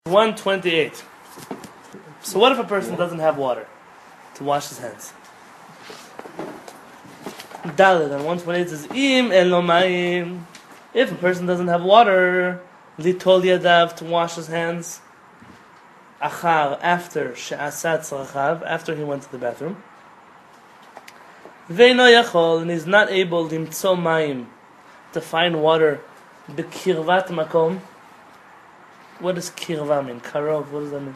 128. So what if a person doesn't have water to wash his hands? Daled on 128 says, Im elo mayim. If a person doesn't have water, litol yadav, to wash his hands, achar, after she'asat tzarachav, after he went to the bathroom, ve'no yachol, and he's not able limtso mayim, to find water, bekirvat makom. What does kirva mean? Karov, what does that mean?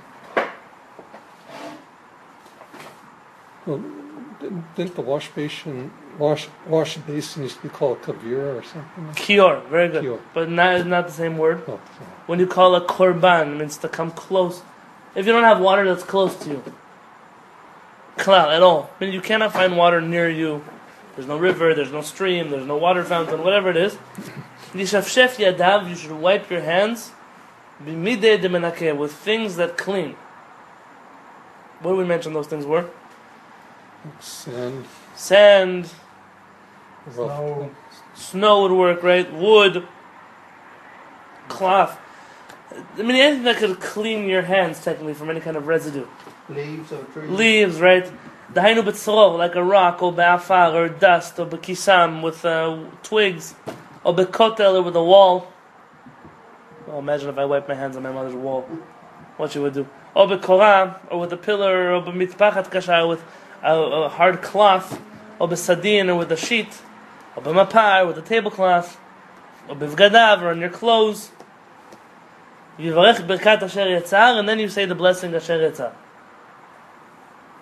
Well, didn't the wash basin used to be called kavira or something? Kior, very good. Kior. But not the same word. Oh, When you call a korban, it means to come close. If you don't have water that's close to you, klal, at all, I mean, you cannot find water near you. There's no river, there's no stream, there's no water fountain, whatever it is. Yishafshef yadav, you should wipe your hands b'midei de menakeh, with things that clean. What did we mention those things were? Sand. Snow would work, right? Wood, cloth. I mean, anything that could clean your hands, technically, from any kind of residue. Leaves of trees. Leaves, right? Dahainu b'tzro, like a rock, or ba'afar, or dust, or b'kisam, with twigs, or b'kotel, or with a wall. Well, imagine if I wiped my hands on my mother's wall. What you would do. Or b'korah, or with a pillar, or b'mitpachat kasha, with a hard cloth, or b'sadin, or with a sheet, or b'mapar, with a tablecloth, or b'vgadav, or on your clothes. Yivarech birkat asher yatzar, and then you say the blessing asher yatzar.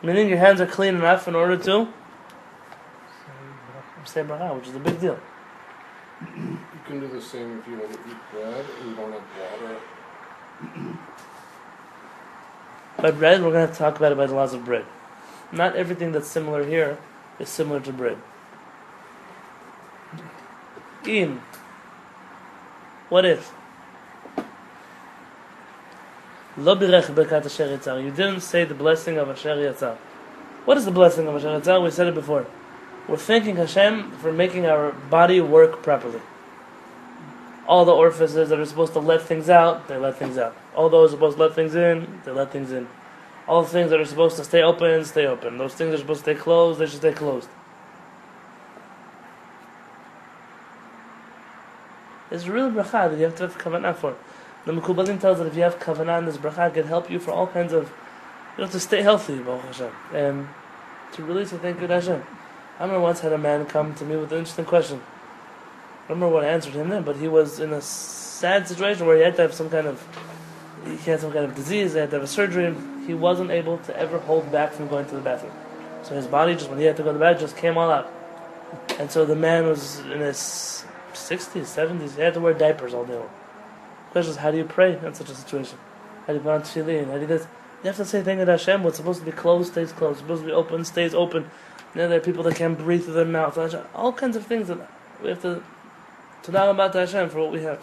Meaning your hands are clean enough in order to say bracha, which is a big deal. You can do the same if you want to eat bread and you don't have water. By bread, we're going to talk about it by the laws of bread. Not everything that's similar here is similar to bread. Im. What if? Lo birech birkat asher yatzar. You didn't say the blessing of asher yatzar. What is the blessing of asher yatzar? We said it before. We're thanking Hashem for making our body work properly. All the orifices that are supposed to let things out, they let things out. All those supposed to let things in, they let things in. All the things that are supposed to stay open, stay open. Those things that are supposed to stay closed, they should stay closed. It's really bracha that you have to have kavanah for. The Mekubalim tells that if you have kavanah in this bracha, it can help you for all kinds of, to stay healthy, Baruch Hashem, and to really say thank you to Hashem. I remember once had a man come to me with an interesting question. I don't remember what I answered him then, but he was in a sad situation where he had to have some kind of disease, he had to have a surgery, and he wasn't able to ever hold back from going to the bathroom. So his body, just when he had to go to the bathroom, just came all out. And so the man was in his 60s, 70s, he had to wear diapers all day long. The question is, how do you pray in such a situation? How do you put on tefillin? How do you do this? You have to say thank you to Hashem. What's supposed to be closed stays closed. What's supposed to be open stays open. There are people that can't breathe through their mouth. All kinds of things that we have to thank about Hashem for what we have.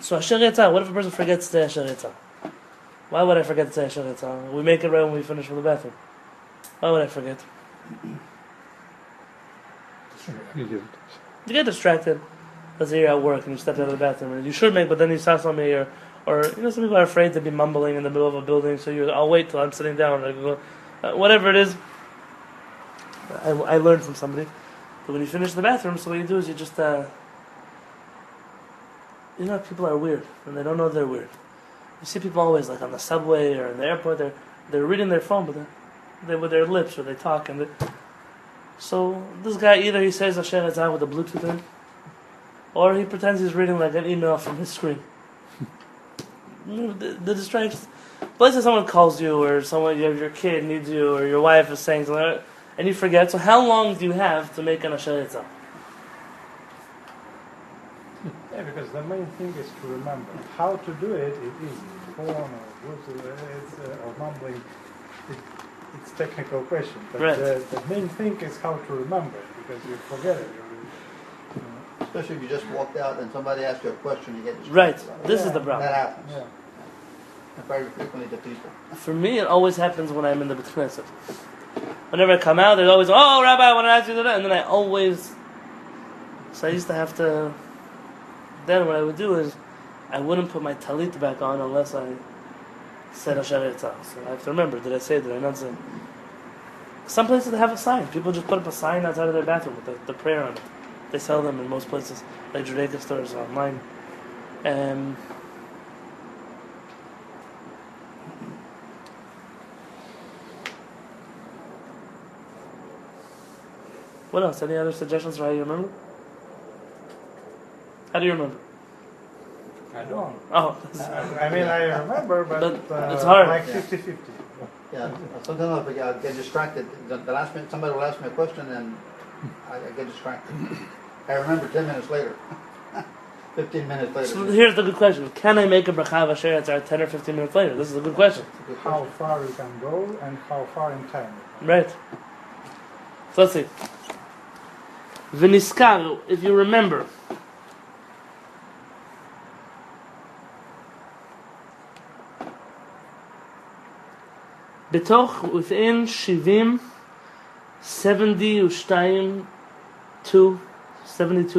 So asher yatzar, what if a person forgets to say asher yatzar? Why would I forget to say asher yatzar? We make it right when we finish with the bathroom. Why would I forget? You get distracted. Let's say you're at work and you step out of the bathroom and you should make, but then you saw something or some people are afraid to be mumbling in the middle of a building, so I'll wait till I'm sitting down. Whatever it is. I learned from somebody that when you finish the bathroom, so what you do is you just, people are weird, and they don't know they're weird. You see people always, like on the subway or in the airport, they're reading their phone, but they with their lips, or they talk, so this guy, either he says Asher Yatzar with a Bluetooth in, or he pretends he's reading like an email from his screen. The distractions. Let's say someone calls you, or your kid needs you, or your wife is saying something, and you forget. So how long do you have to make an Asher Yatzar? Yeah, because the main thing is to remember. How to do it is easy. Phone or Bluetooth, or mumbling, it's a technical question. But right. The main thing is how to remember it, because you forget it. Especially if you just walked out and somebody asked you a question, you get distracted. Right. This is the problem. That happens. Yeah. Very frequently to people. For me, it always happens when I'm in the Beit Knesset. Whenever I come out, there's always, oh, Rabbi, I want to ask you that. And then I always... So I used to have to... Then what I would do is, I wouldn't put my talit back on unless I said Asher Yitzhak. So I have to remember, did I say, did I not say? Some places they have a sign. People just put up a sign outside of their bathroom with the prayer on it. They sell them in most places, like Judaica stores online. What else? Any other suggestions for how you remember? How do you remember? I don't. Oh, I mean, I remember, but it's hard. like 50-50. Yeah, sometimes I get distracted. The last minute, somebody will ask me a question and I get distracted. I remember 10 minutes later. 15 minutes later. so here's the good question. Can I make a bracha v'asher yatzar 10 or 15 minutes later? This is a good question. How far you can go and how far in time. Right. So let's see. V'niskar, if you remember. Within 72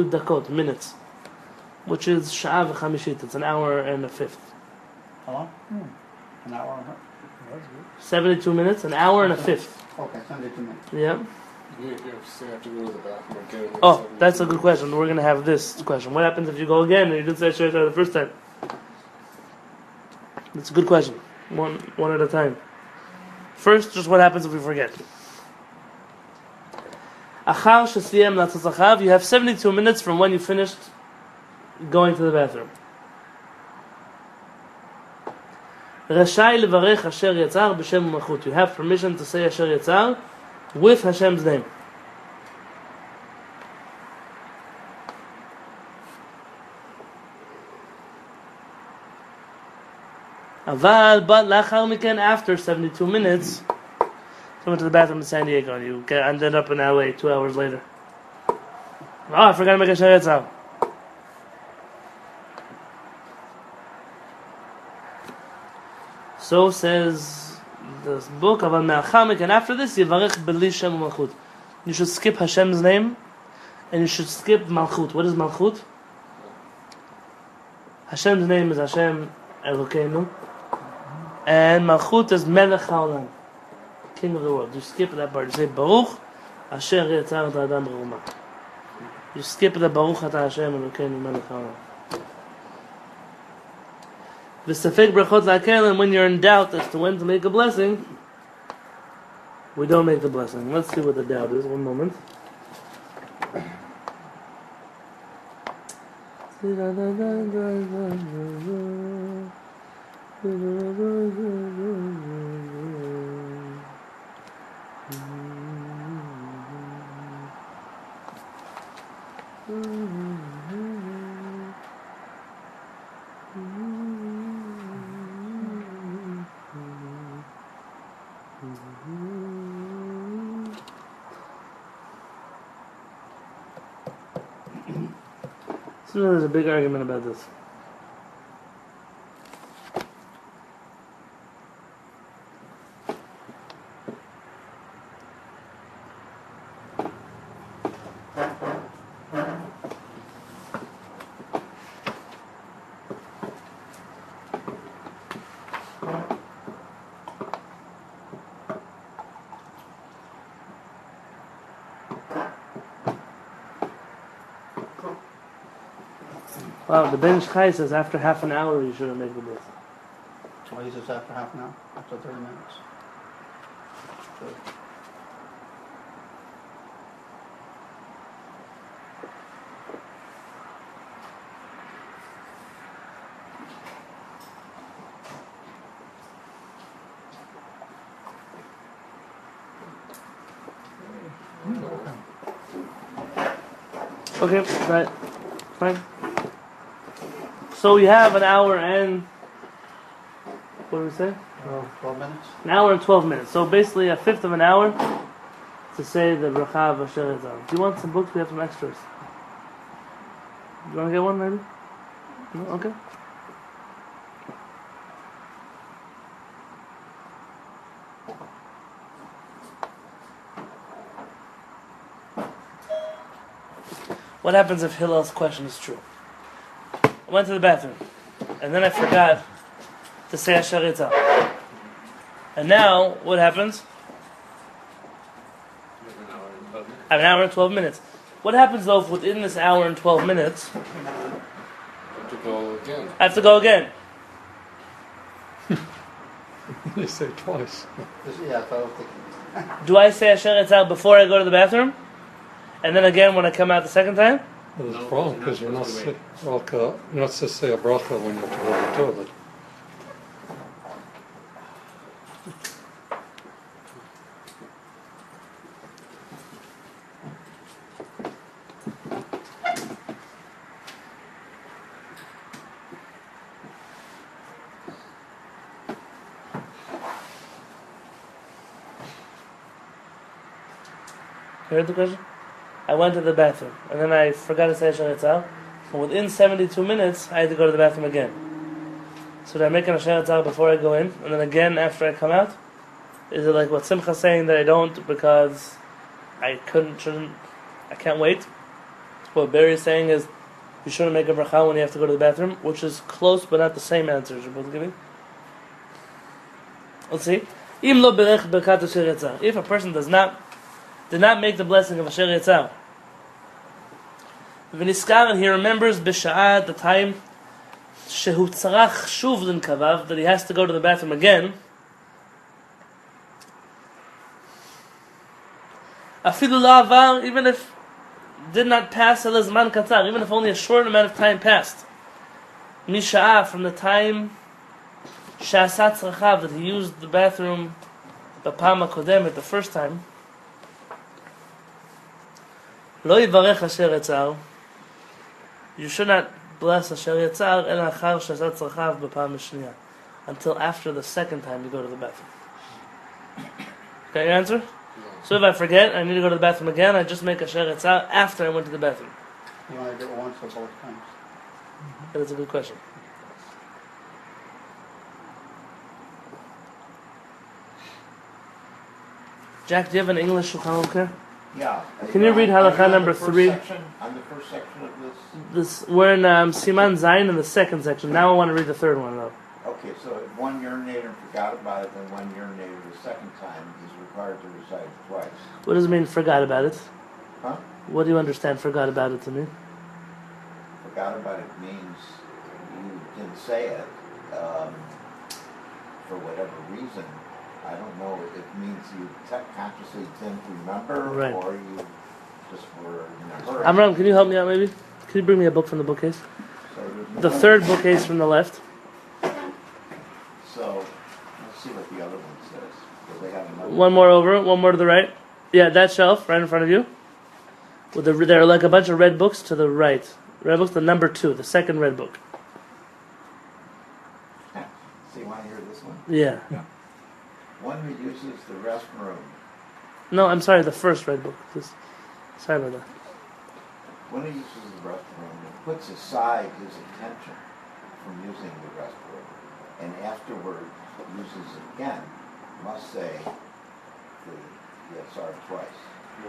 dakot, minutes, which is Shaar v'chamishit, it's an hour and a fifth. How long? An hour and a half? That's good. 72 minutes, an hour and a fifth. Okay, 72 minutes. Yeah. You have to go to the bathroom again. Oh, that's a good question. We're going to have this question. What happens if you go again and you didn't say Asher Yitzhak the first time? That's a good question. One at a time. First, just what happens if we forget. Achar shesiyem latzachav, you have 72 minutes from when you finished going to the bathroom. Rashai levarech Asher Yatzar b'shem u'malchut. You have permission to say Asher Yatzar with Hashem's name. But lachar miken, after 72 minutes, you went to the bathroom in San Diego and you ended up in LA 2 hours later. Oh, I forgot to make a Asher Yatzar. So says this book, Aval me'achar miken, after this, yivarech b'li shem u'malchut. You should skip Hashem's name and you should skip Malchut. What is Malchut? Hashem's name is Hashem Elokeinu. And Malchut is Melech HaOlam, King of the world. You skip that part. You say Baruch Asher Yatzar et Adam B'Chorma. You skip the Baruch Ata Hashem Elokeinu Melech HaOlam. V'safek brachot la'kel, and when you're in doubt as to when to make a blessing, we don't make the blessing. Let's see what the doubt is. One moment. So there's a big argument about this. Wow, the Ben Chai says after half an hour you shouldn't make the blessing. Well, he says after half an hour, after 30 minutes. So, Okay, right, fine. So we have an hour and, what do we say? 12 minutes? An hour and 12 minutes. So basically a fifth of an hour to say the bracha of Asher Yatzar. Do you want some books? We have some extras. Do you want to get one maybe? No? Okay. What happens if Hillel's question is true? I went to the bathroom, and then I forgot to say Asher Yitzal. And now, what happens? I have an hour and 12 minutes. What happens though if within this hour and 12 minutes, To go again. I have to go again? They say twice. Yeah, that's what I was thinking. Do I say Asher Yitzal before I go to the bathroom? And then again when I come out the second time? Well, it's No, wrong you're because not you're not supposed to you're not supposed to say a bracha when you have to go to the toilet. You heard the question? I went to the bathroom, and then I forgot to say Asher Yitzal. And within 72 minutes, I had to go to the bathroom again. So did I make an Asher Yitzal before I go in, and then again after I come out? Is it like what Simcha's saying that I don't because I can't wait? What Barry is saying is you shouldn't make a bracha when you have to go to the bathroom, which is close but not the same answer you're both giving. Let's see. If a person did not make the blessing of Asher Yitzal, and he remembers b'sha'at the time shehu tzarach shuv l'nkavav, that he has to go to the bathroom again. Afilu la'avar, even if did not pass el zman katzar, even if only a short amount of time passed. Misha'ah, from the time she'asat tzarachav, that he used the bathroom b'pam hakodemet, the first time. Lo yivarech Asher Yitzal. You should not bless Asher Yitzal el achar she'asat tzarachav b'pam hashniya, until after the second time you go to the bathroom. Got your answer? So if I forget, I need to go to the bathroom again, I just make Asher Yitzal after I went to the bathroom. You want to do it once or both times? That's a good question. Jack, do you have an English Shulchan Aruch here? Yeah. Can you read Halakha number 3? On the first section of this? We're in Siman Zayin in the second section. Now I want to read the third one though. Okay, so if one urinated and forgot about it, then one urinated the second time, he's required to recite it twice. What does it mean, forgot about it? Huh? What do you understand forgot about it to mean? Forgot about it means you didn't say it for whatever reason. I don't know. It means you consciously didn't remember, Right. or you just were in a hurry. Amram, can you help me out maybe? Can you bring me a book from the bookcase? So The third bookcase from the left. So let's see what the other one says. Do they have another One more over, one more to the right. Yeah, that shelf right in front of you. There are like a bunch of red books to the right. Red books, the number 2, the second red book. So you want to hear this one? Yeah. One who uses the restroom. No, I'm sorry, the first red book. Sorry about that. When he uses the restroom, he puts aside his intention from using the restroom, and afterward uses it again, must say the Yasar twice.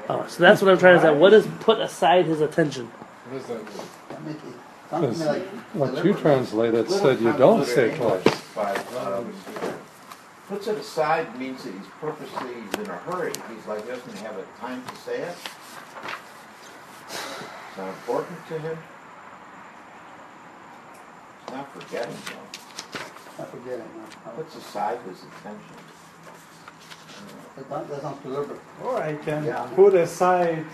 Oh, so that's what I'm trying to say. What does put aside his attention? What does that mean? That makes it sounds to me like What you deliberate. translated said you don't say twice. But, puts it aside means that he's purposely in a hurry. He's like, doesn't have a time to say it. It's not important to him. It's not forgetting though. I forget it now. Puts aside his attention. That sounds deliberate. Or I can Yeah. put aside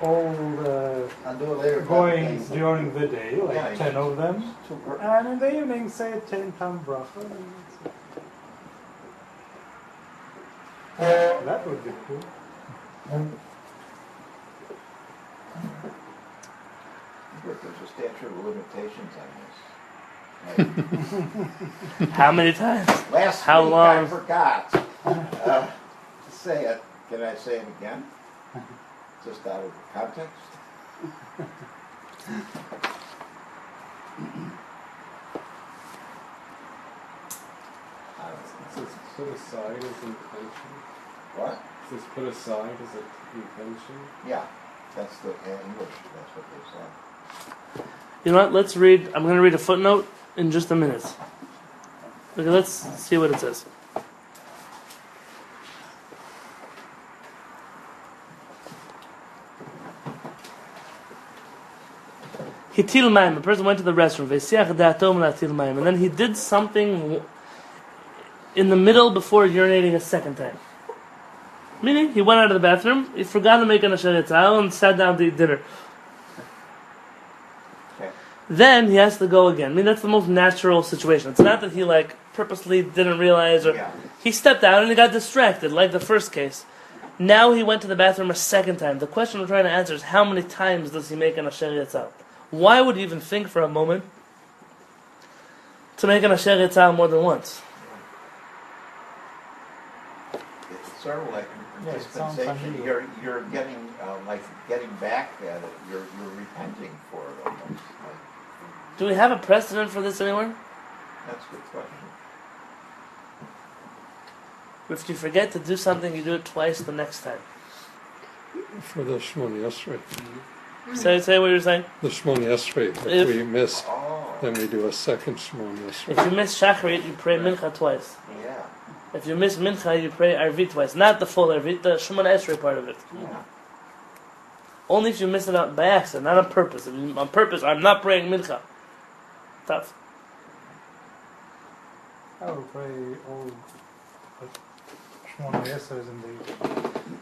all the I'll do it later. goings during the day, like Yeah, 10 of them, Super. and in the evening say 10 time bracha. And that's it. That would be cool. There's a statute of limitations on this. How many times? Last How week long? I forgot to say it. Can I say it again? Just out of context? I don't know. It says put aside as intention. What? It says put aside as intention. Yeah, that's the English. That's what they say. You know what? Let's read. I'm going to read a footnote in just a minute. Okay, let's see what it says. Hitil Maim, a person went to the restroom, and then he did something in the middle before urinating a second time. Meaning, he went out of the bathroom, he forgot to make an Asher Yitzhak and sat down to eat dinner. Okay. Then he has to go again. I mean, that's the most natural situation. It's not that he purposely didn't realize, or he stepped out and he got distracted, like the first case. Now he went to the bathroom a second time. The question we're trying to answer is how many times does he make an Asher Yitzhak? Why would he even think for a moment to make an Asher Yitzhak more than once? It's sort of like Yeah, it sounds dispensation. familiar. You're getting getting back at it. You're repenting for it almost. Do we have a precedent for this anywhere? That's a good question. If you forget to do something, you do it twice the next time. For the Shmoni Esrei. Say what you're saying. The Shmoni Esrei. If If- we miss, Oh, then we do a second Shmoni If Esrei. you miss Shachrit, you pray Mincha twice. yeah. If you miss Mincha, you pray Arvit twice. Not the full Arvit, the Shemona Esrei part of it. Yeah. Only if you miss it out by accident, not on purpose. If you, on purpose, I'm not praying Mincha. Tough. I will pray all Shmona Esrei in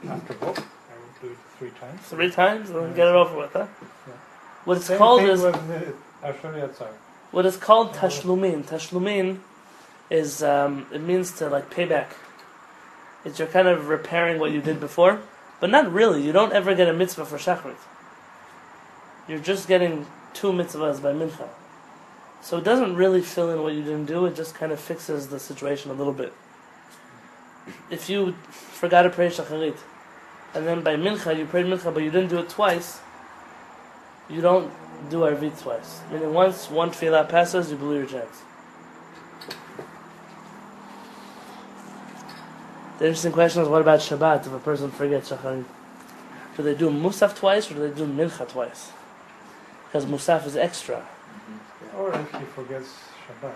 the after book. I will do it 3 times. 3 times, and then get it over with, huh? Yeah. What it's Same called thing is with the Asher Yitzhak. what is called Tashlumin. Tashlumin is it means to pay back. It's you're kind of repairing what you did before, but not really. You don't ever get a mitzvah for Shachrit. You're just getting 2 mitzvahs by Mincha. So it doesn't really fill in what you didn't do. It just kind of fixes the situation a little bit. If you forgot to pray Shacharit, and then by Mincha you prayed Mincha, but you didn't do it twice, you don't do Arvit twice. Meaning once one tefillah passes, you blew your chance. The interesting question is, what about Shabbat if a person forgets Shacharit? Do they do Musaf twice or do they do Mincha twice? Because Musaf is extra. Or if he forgets Shabbat.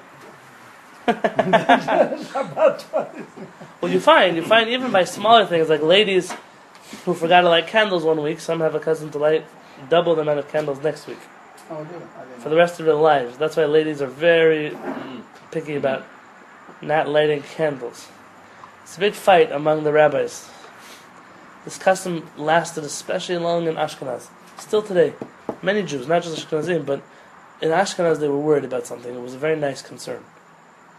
Well, you find even by smaller things, like ladies who forgot to light candles one week, some have a custom to light double the amount of candles next week Oh, good. I didn't for the rest of their lives. That's why ladies are very picky about not lighting candles. It's a big fight among the rabbis. This custom lasted especially long in Ashkenaz. Still today. Many Jews, not just Ashkenazim, but in Ashkenaz they were worried about something. It was a very nice concern.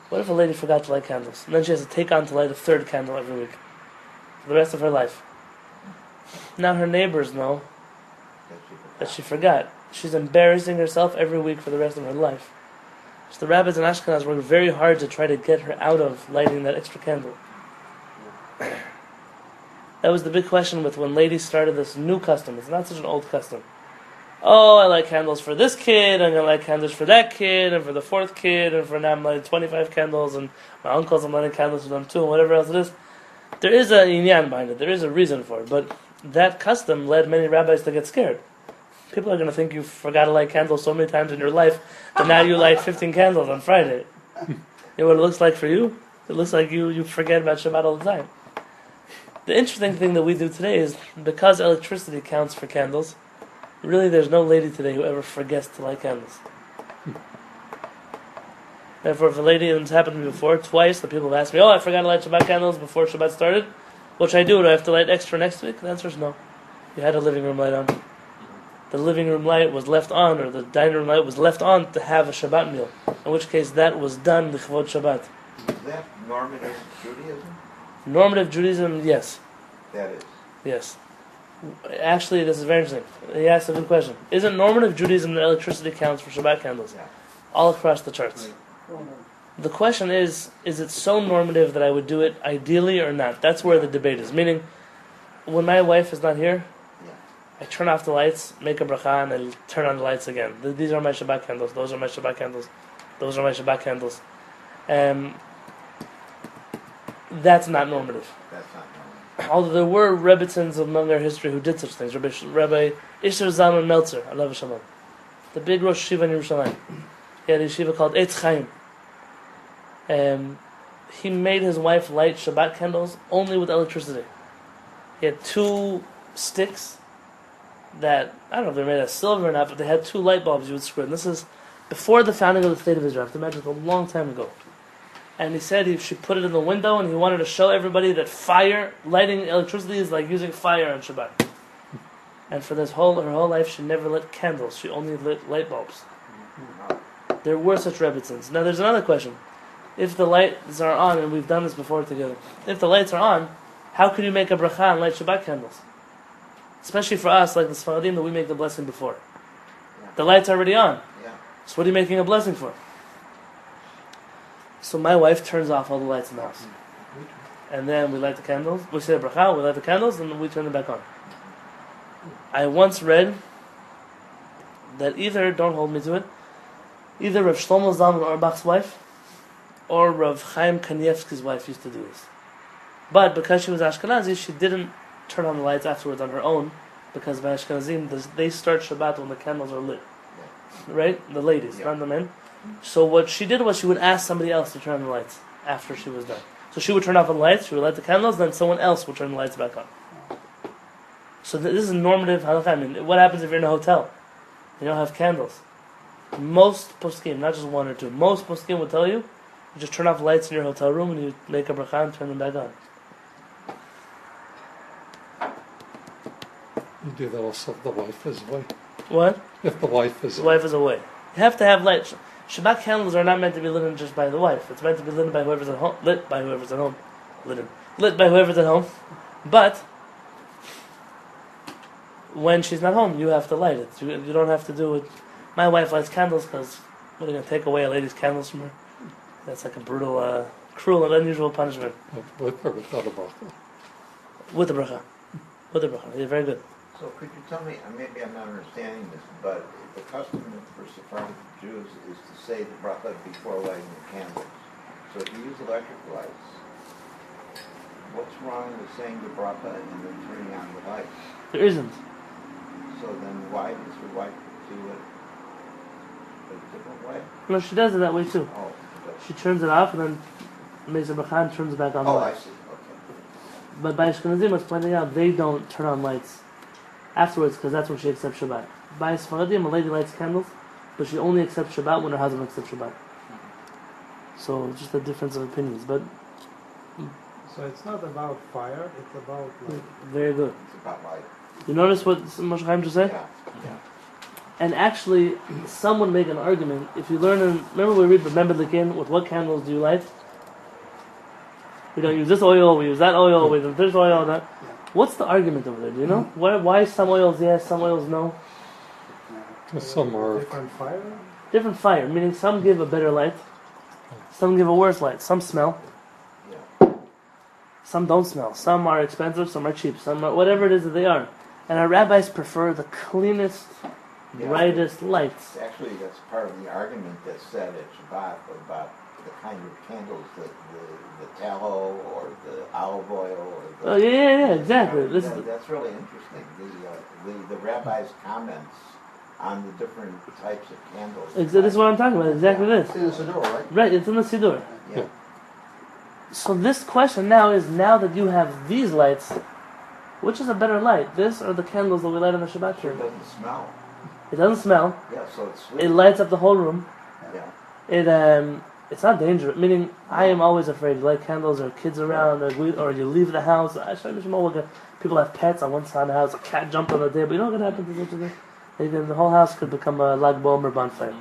What if a lady forgot to light candles? And then she has to take on to light a 3rd candle every week for the rest of her life. Now her neighbors know that she forgot. She's embarrassing herself every week for the rest of her life. So the rabbis in Ashkenaz worked very hard to try to get her out of lighting that extra candle. That was the big question with when ladies started this new custom. It's not such an old custom. Oh, I light candles for this kid, I'm going to light candles for that kid, and for the 4th kid, and for now I'm lighting 25 candles, and my uncles I'm lighting candles for them too, and whatever else it is. There is a inyan behind it, there is a reason for it, but that custom led many rabbis to get scared. People are going to think you forgot to light candles so many times in your life that now you light 15 candles on Friday. You know what it looks like for you? It looks like you forget about Shabbat all the time. The interesting thing that we do today is, because electricity counts for candles, really there's no lady today who ever forgets to light candles. Therefore, if a lady, and it's happened to me before, twice, the people have asked me, oh, I forgot to light Shabbat candles before Shabbat started. What should I do? Do I have to light extra next week? The answer is no. You had a living room light on. The living room light was left on, or the dining room light was left on to have a Shabbat meal. In which case, that was done l'chvod Shabbat. Is that normative Judaism? Normative Judaism, yes. That is. Yes. Actually, this is very interesting. He asked a good question. Isn't normative Judaism that electricity counts for Shabbat candles? Yeah. All across the charts. The question is it so normative that I would do it ideally or not? That's where the debate is. Meaning, when my wife is not here, Yeah. I turn off the lights, make a bracha, and I turn on the lights again. These are my Shabbat candles. Those are my Shabbat candles. Those are my Shabbat candles. That's not normative. That's not normative. Although there were Rebbitzins among our history who did such things. Rabbi Isher Zalman Meltzer, alav shalom, the big Rosh Yeshiva in Yerushalayim. He had a yeshiva called Eitz Chaim. He made his wife light Shabbat candles only with electricity. He had 2 sticks that, I don't know if they're made of silver or not, but they had 2 light bulbs you would screw in. This is before the founding of the state of Israel. I have to imagine it's a long time ago. And he said she put it in the window, and he wanted to show everybody that lighting electricity is like using fire on Shabbat. And for her whole life, she never lit candles. She only lit light bulbs. There were such rebbitzins. Now there's another question. If the lights are on, and we've done this before together, if the lights are on, how could you make a bracha and light Shabbat candles? Especially for us, like the Sfaradim, that we make the blessing before. The light's are already on. So what are you making a blessing for? So my wife turns off all the lights in the house. And then we light the candles. We say a bracha, we light the candles, and then we turn them back on. I once read that don't hold me to it, either Rav Shlomo Zalman Auerbach's wife or Rav Chaim Kanievsky's wife used to do this. But because she was Ashkenazi, she didn't turn on the lights afterwards on her own, because by Ashkenazim, they start Shabbat when the candles are lit. Right? The ladies, not the men. So what she did was she would ask somebody else to turn on the lights after she was done. So she would turn off the lights, she would light the candles, then someone else would turn the lights back on. So this is normative halakha. I mean, what happens if you're in a hotel? You don't have candles. Most poskim, not just 1 or 2, most poskim will tell you just turn off the lights in your hotel room and you make a bracha and turn them back on. You do that also if the wife is away. What? If the wife is The wife is away. You have to have lights. Shabbat candles are not meant to be lit just by the wife. It's meant to be lit by whoever's at home. Lit by whoever's at home. Lit by whoever's at home. But when she's not home, you have to light it. You don't have to do it. My wife lights candles because we're going to take away a lady's candles from her. That's like a brutal, cruel, and unusual punishment. with or without a bracha. With the bracha. With the bracha. Yeah, very good. So could you tell me, maybe I'm not understanding this, but the custom for Sephardic Jews is to say the bracha before lighting the candles. So if you use electric lights, what's wrong with saying the bracha and then turning on the lights? There isn't. So then why does your wife do it a different way? No, she does it that way too. Oh, She turns it off and then makes a bracha and turns it back on the I light. see. Okay. But by Ashkenazim, what's pointing out, they don't turn on lights afterwards because that's when she accepts Shabbat. By Sfaradim, a lady lights candles, but she only accepts Shabbat when her husband accepts Shabbat. So just a difference of opinions. But So it's not about fire, it's about light. very good. It's about light. You notice what Moshe Chaim just said? Yeah. And actually, some would make an argument. If you remember we read Remember the Kin, with what candles do you light? We don't use this oil, we use that oil, we use this oil, that. What's the argument over there? Do you know? Why some oils yes, some oils no? Some are Different fire? Different fire, meaning some give a better light, some give a worse light, some smell, some don't smell, some are expensive, some are cheap, some are whatever it is that they are. And our rabbis prefer the cleanest, brightest lights. Actually, that's part of the argument that's said at Shabbat about the kind of candles that the tallow or the olive oil or the... Oh, yeah, exactly. That's really interesting. The rabbi's comments on the different types of candles. This is what I'm talking about, exactly this. It's in the Siddur, right? Right, it's in the Siddur. Yeah. So this question now is, now that you have these lights, which is a better light, this or the candles that we light on the Shabbat Sure tree? doesn't smell. It doesn't smell. Yeah, so it's sweet. It lights up the whole room. Yeah. It's not dangerous. Meaning, I am always afraid. You light candles, or kids around, or you leave the house. People have pets on one side of the house. A cat jumped on the table. You know what could happen to such a thing? The whole house could become a Lag BaOmer bonfire.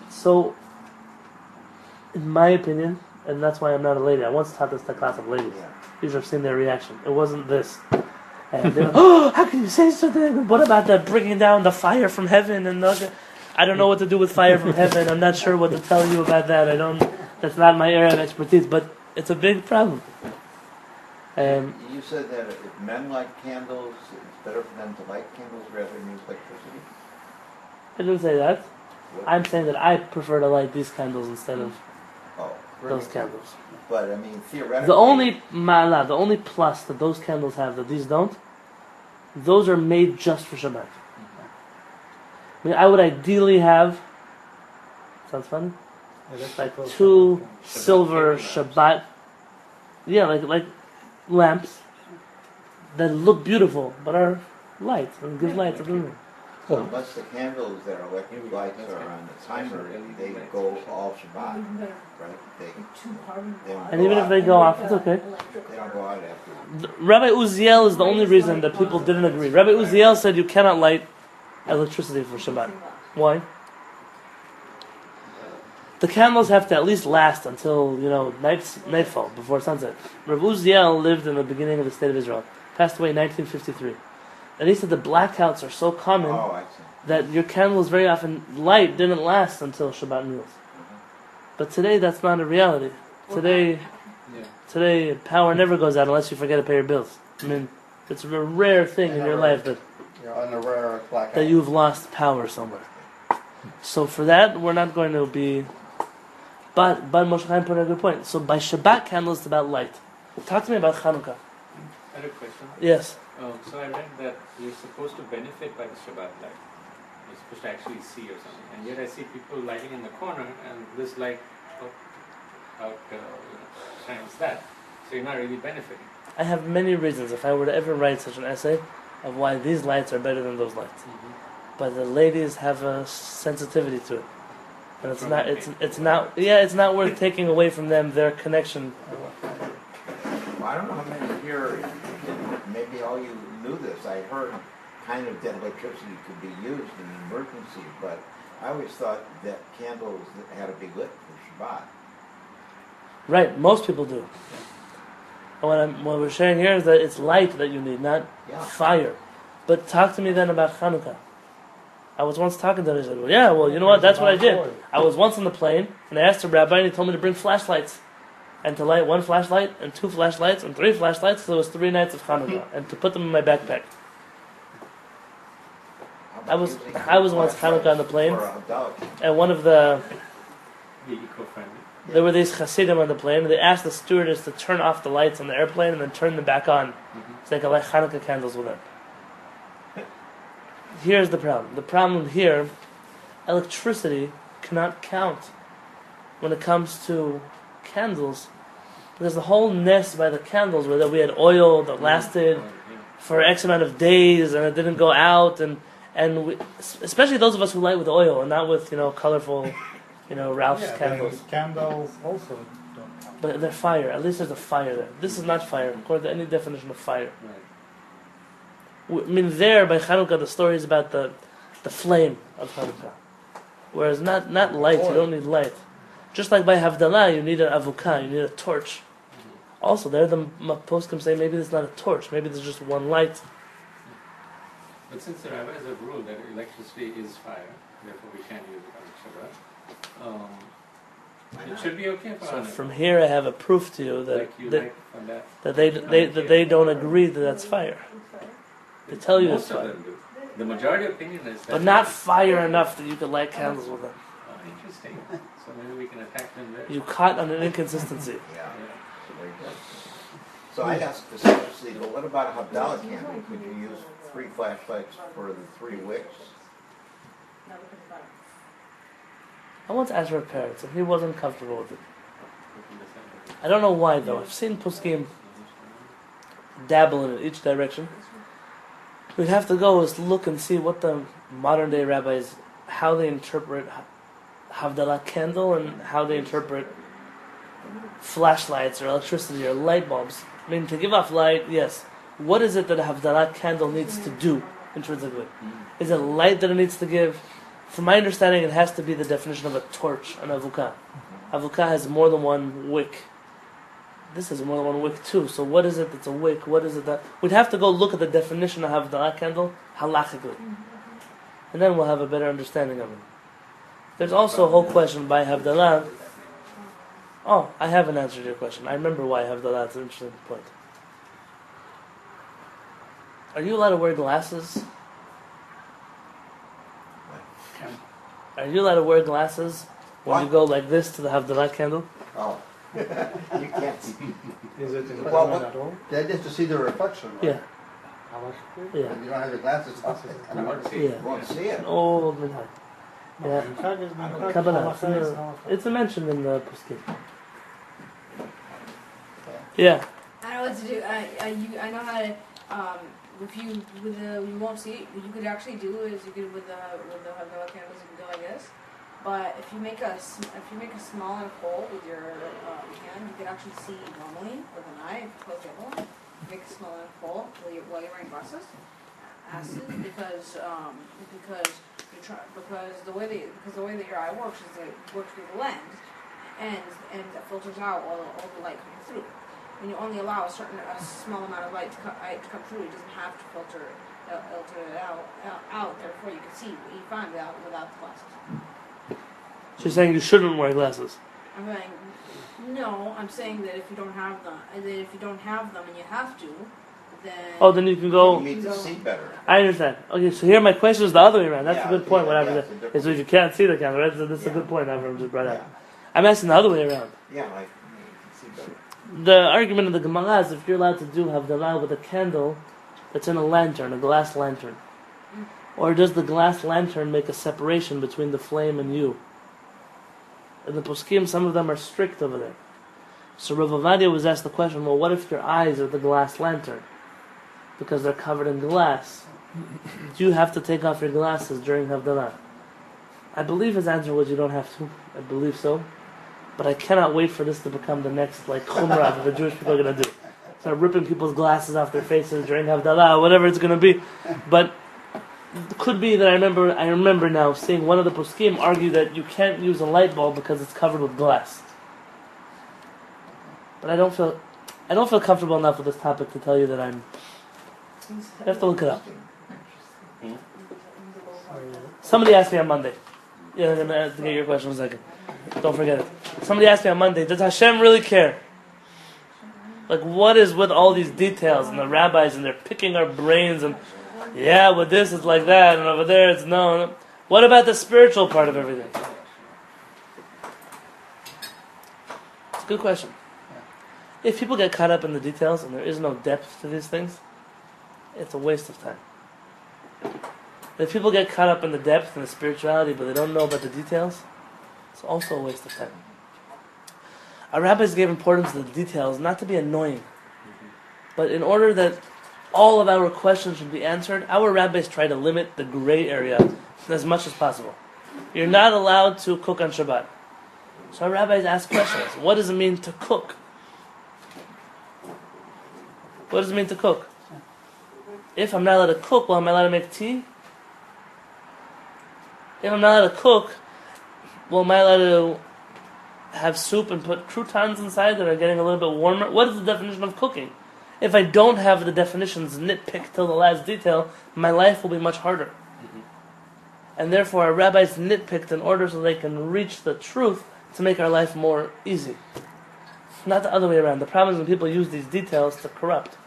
So, in my opinion, and that's why I'm not a lady. I once taught this to a class of ladies. You should have seen their reaction. It wasn't this. And they were, oh, how can you say such a thing? What about the bringing down the fire from heaven? And I don't know what to do with fire from heaven. I'm not sure what to tell you about that. That's not my area of expertise, but it's a big problem. You said that if men like candles, it's better for them to light candles rather than use electricity? I didn't say that. What? I'm saying that I prefer to light these candles instead of those candles. But I mean, theoretically... The only plus that those candles have that these don't, those are made just for Shabbat. I mean, I would ideally have... Sounds funny? like two silver Shabbat, yeah, like lamps that look beautiful but are light and give light to the room. So unless the candles that are electric lights are on the timer, they go all Shabbat, right? They don't And go even if out. they go off, it's okay. They don't go out after. Rabbi Uziel is the only reason that people didn't agree. Rabbi Uziel said you cannot light electricity for Shabbat. Why? The candles have to at least last until, nightfall, before sunset. Rabbi Uziel lived in the beginning of the state of Israel. Passed away in 1953. And he said the blackouts are so common Oh, I see. that your candles very often, light didn't last until Shabbat meals. But today that's not a reality. Today, power never goes out unless you forget to pay your bills. I mean, it's a rare thing in your life that On a rare blackout. that you've lost power somewhere. So for that, we're not going to be... But Moshe Chaim put in a good point. So by Shabbat candles, it's about light. Talk to me about Hanukkah. I had a question. Yes. So I read that you're supposed to benefit by the Shabbat light. You're supposed to actually see or something. And yet I see people lighting in the corner and this light shines that. So you're not really benefiting. I have many reasons, if I were to ever write such an essay, of why these lights are better than those lights. But the ladies have a sensitivity to it. And it's not worth taking away from them their connection. Well, I don't know how many here, maybe all you knew this. I heard kind of that electricity could be used in an emergency, but I always thought that candles had to be lit for Shabbat. Right, most people do. And what we're sharing here is that it's light that you need, not fire. But talk to me then about Hanukkah. I was once talking to him, he said, you know what, that's what I did. I was once on the plane, and I asked the rabbi, and he told me to bring flashlights. And to light one flashlight, and two flashlights, and three flashlights, so it was 3 nights of Hanukkah, and to put them in my backpack. I was once Hanukkah on the plane, and one of the... Be eco-friendly. There were these Hasidim on the plane, and they asked the stewardess to turn off the lights on the airplane and then turn them back on, so they could light Hanukkah candles with them. Here's the problem. The problem here, electricity cannot count when it comes to candles. There's the whole nest by the candles where we had oil that lasted for X amount of days and it didn't go out, and we, especially those of us who light with oil and not with colorful, Ralph's candles. Candles also don't count. But they're fire. At least there's a fire there. This is not fire according to any definition of fire. I mean, there by Hanukkah, the story is about the flame of Hanukkah. Whereas not light, you don't need light. Just like by Havdalah, you need an avukah, you need a torch. Also, there the poskim say maybe there's not a torch, maybe there's just one light. But since the rabbis have ruled that electricity is fire, therefore we can't use it on Shabbat, it should be okay for So Hanukkah. from here, I have a proof to you that Like you that, like on that. that they don't agree that that's fire. They tell you it's Most of fire, them do. The majority opinion is that. but not fire enough that you could light candles with them. Oh, interesting. So maybe we can attack them there. You caught on an inconsistency. Yeah. Very good. So I asked especially, but what about a Havdalah candle? Could you use 3 flashlights for the 3 wicks? I once asked her parents, and he wasn't comfortable with it. I don't know why though. I've seen poskim dabble in it each direction. We'd have to go is look and see what the modern day rabbis, how they interpret Havdalah candle and how they interpret flashlights or electricity or light bulbs. I mean, to give off light, yes. What is it that a Havdalah candle needs to do intrinsically? Is it light that it needs to give? From my understanding, it has to be the definition of a torch, an avukah. Avukah has more than one wick. This has more than one wick too. So what is it that's a wick? What is it that... We'd have to go look at the definition of Havdalah candle, halachically. And then we'll have a better understanding of it. There's also a whole question by Havdalah. Oh, I have an answer to your question. I remember why Havdalah. It's an interesting point. Are you allowed to wear glasses? Are you allowed to wear glasses when you go like this to the Havdalah candle? Oh. You can't see. Is it in the Well, corner at all? Yeah, just to see the reflection. Right? Yeah. How much? Yeah. You don't have your glasses on. You won't see Yeah. it. You won't see it. An old minhag. Yeah. Kabbalah. It's a mention in the Puskin. Yeah. I know what to do. I know how to. If you you won't see it. What you could actually do is you could with the Havdalah candles you can go like this. But if you make a smaller hole with your hand, you can actually see normally with an eye. If you close the other one, make a smaller hole while you're wearing glasses. Because the way that your eye works is it works through the lens, and it filters out all the light coming through. When you only allow a small amount of light to come through, it doesn't have to filter it out. Therefore, you can see what you find without the glasses. She's saying you shouldn't wear glasses. I'm saying no. I'm saying that if you don't have them, and you have to, then then you can go. You need to see better. I understand. Okay, so here my question is the other way around. That's Yeah, a good point. yeah, Whatever it's a different- is if you can't see the camera. That's a good point. Avram just brought up. I'm asking the other way around. Yeah, like, you can see better. The argument of the Gemara is if you're allowed to do Havdalah with a candle that's in a lantern, a glass lantern, or does the glass lantern make a separation between the flame and you? In the Poskim, some of them are strict over there. So Rav Ovadia was asked the question, well, what if your eyes are the glass lantern? Because they're covered in glass. Do you have to take off your glasses during Havdalah? I believe his answer was you don't have to. I believe so. But I cannot wait for this to become the next chumrah that the Jewish people are going to do. Start ripping people's glasses off their faces during Havdalah, whatever it's going to be. But it could be that I remember now seeing one of the poskim argue that you can't use a light bulb because it's covered with glass. But I don't feel comfortable enough with this topic to tell you that I have to look it up. Somebody asked me on Monday. Yeah, I'm going to get your question in a second. Don't forget it. Somebody asked me on Monday, does Hashem really care? Like, what is with all these details and the rabbis and they're picking our brains and with this it's like that and over there it's no. What about the spiritual part of everything? It's a good question. If people get caught up in the details and there is no depth to these things, it's a waste of time. If people get caught up in the depth and the spirituality but they don't know about the details, it's also a waste of time. Our rabbis gave importance to the details, not to be annoying, but in order that all of our questions should be answered, our rabbis try to limit the gray area as much as possible. You're not allowed to cook on Shabbat. So our rabbis ask questions. What does it mean to cook? What does it mean to cook? If I'm not allowed to cook, well, am I allowed to make tea? If I'm not allowed to cook, well, am I allowed to have soup and put croutons inside that are getting a little bit warmer? What is the definition of cooking? If I don't have the definitions nitpicked till the last detail, my life will be much harder. And therefore our rabbis nitpicked in order so they can reach the truth to make our life more easy. Not the other way around. The problem is when people use these details to corrupt.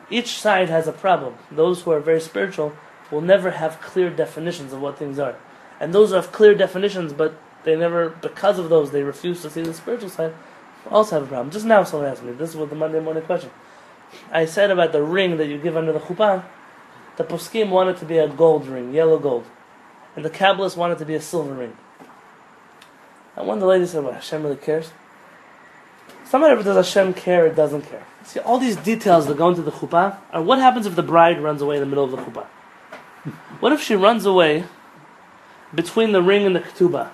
Each side has a problem. Those who are very spiritual will never have clear definitions of what things are. And those who have clear definitions, but they never, because of those, they refuse to see the spiritual side, also have a problem. Just now someone asked me, this was the Monday morning question. I said about the ring that you give under the chuppah, the poskim wanted to be a gold ring, yellow gold. And the Kabbalists wanted to be a silver ring. And one of the ladies said, well, Hashem really cares? Somebody, does Hashem care or doesn't care? See, all these details that go into the chuppah are what happens if the bride runs away in the middle of the chuppah? What if she runs away between the ring and the ketubah?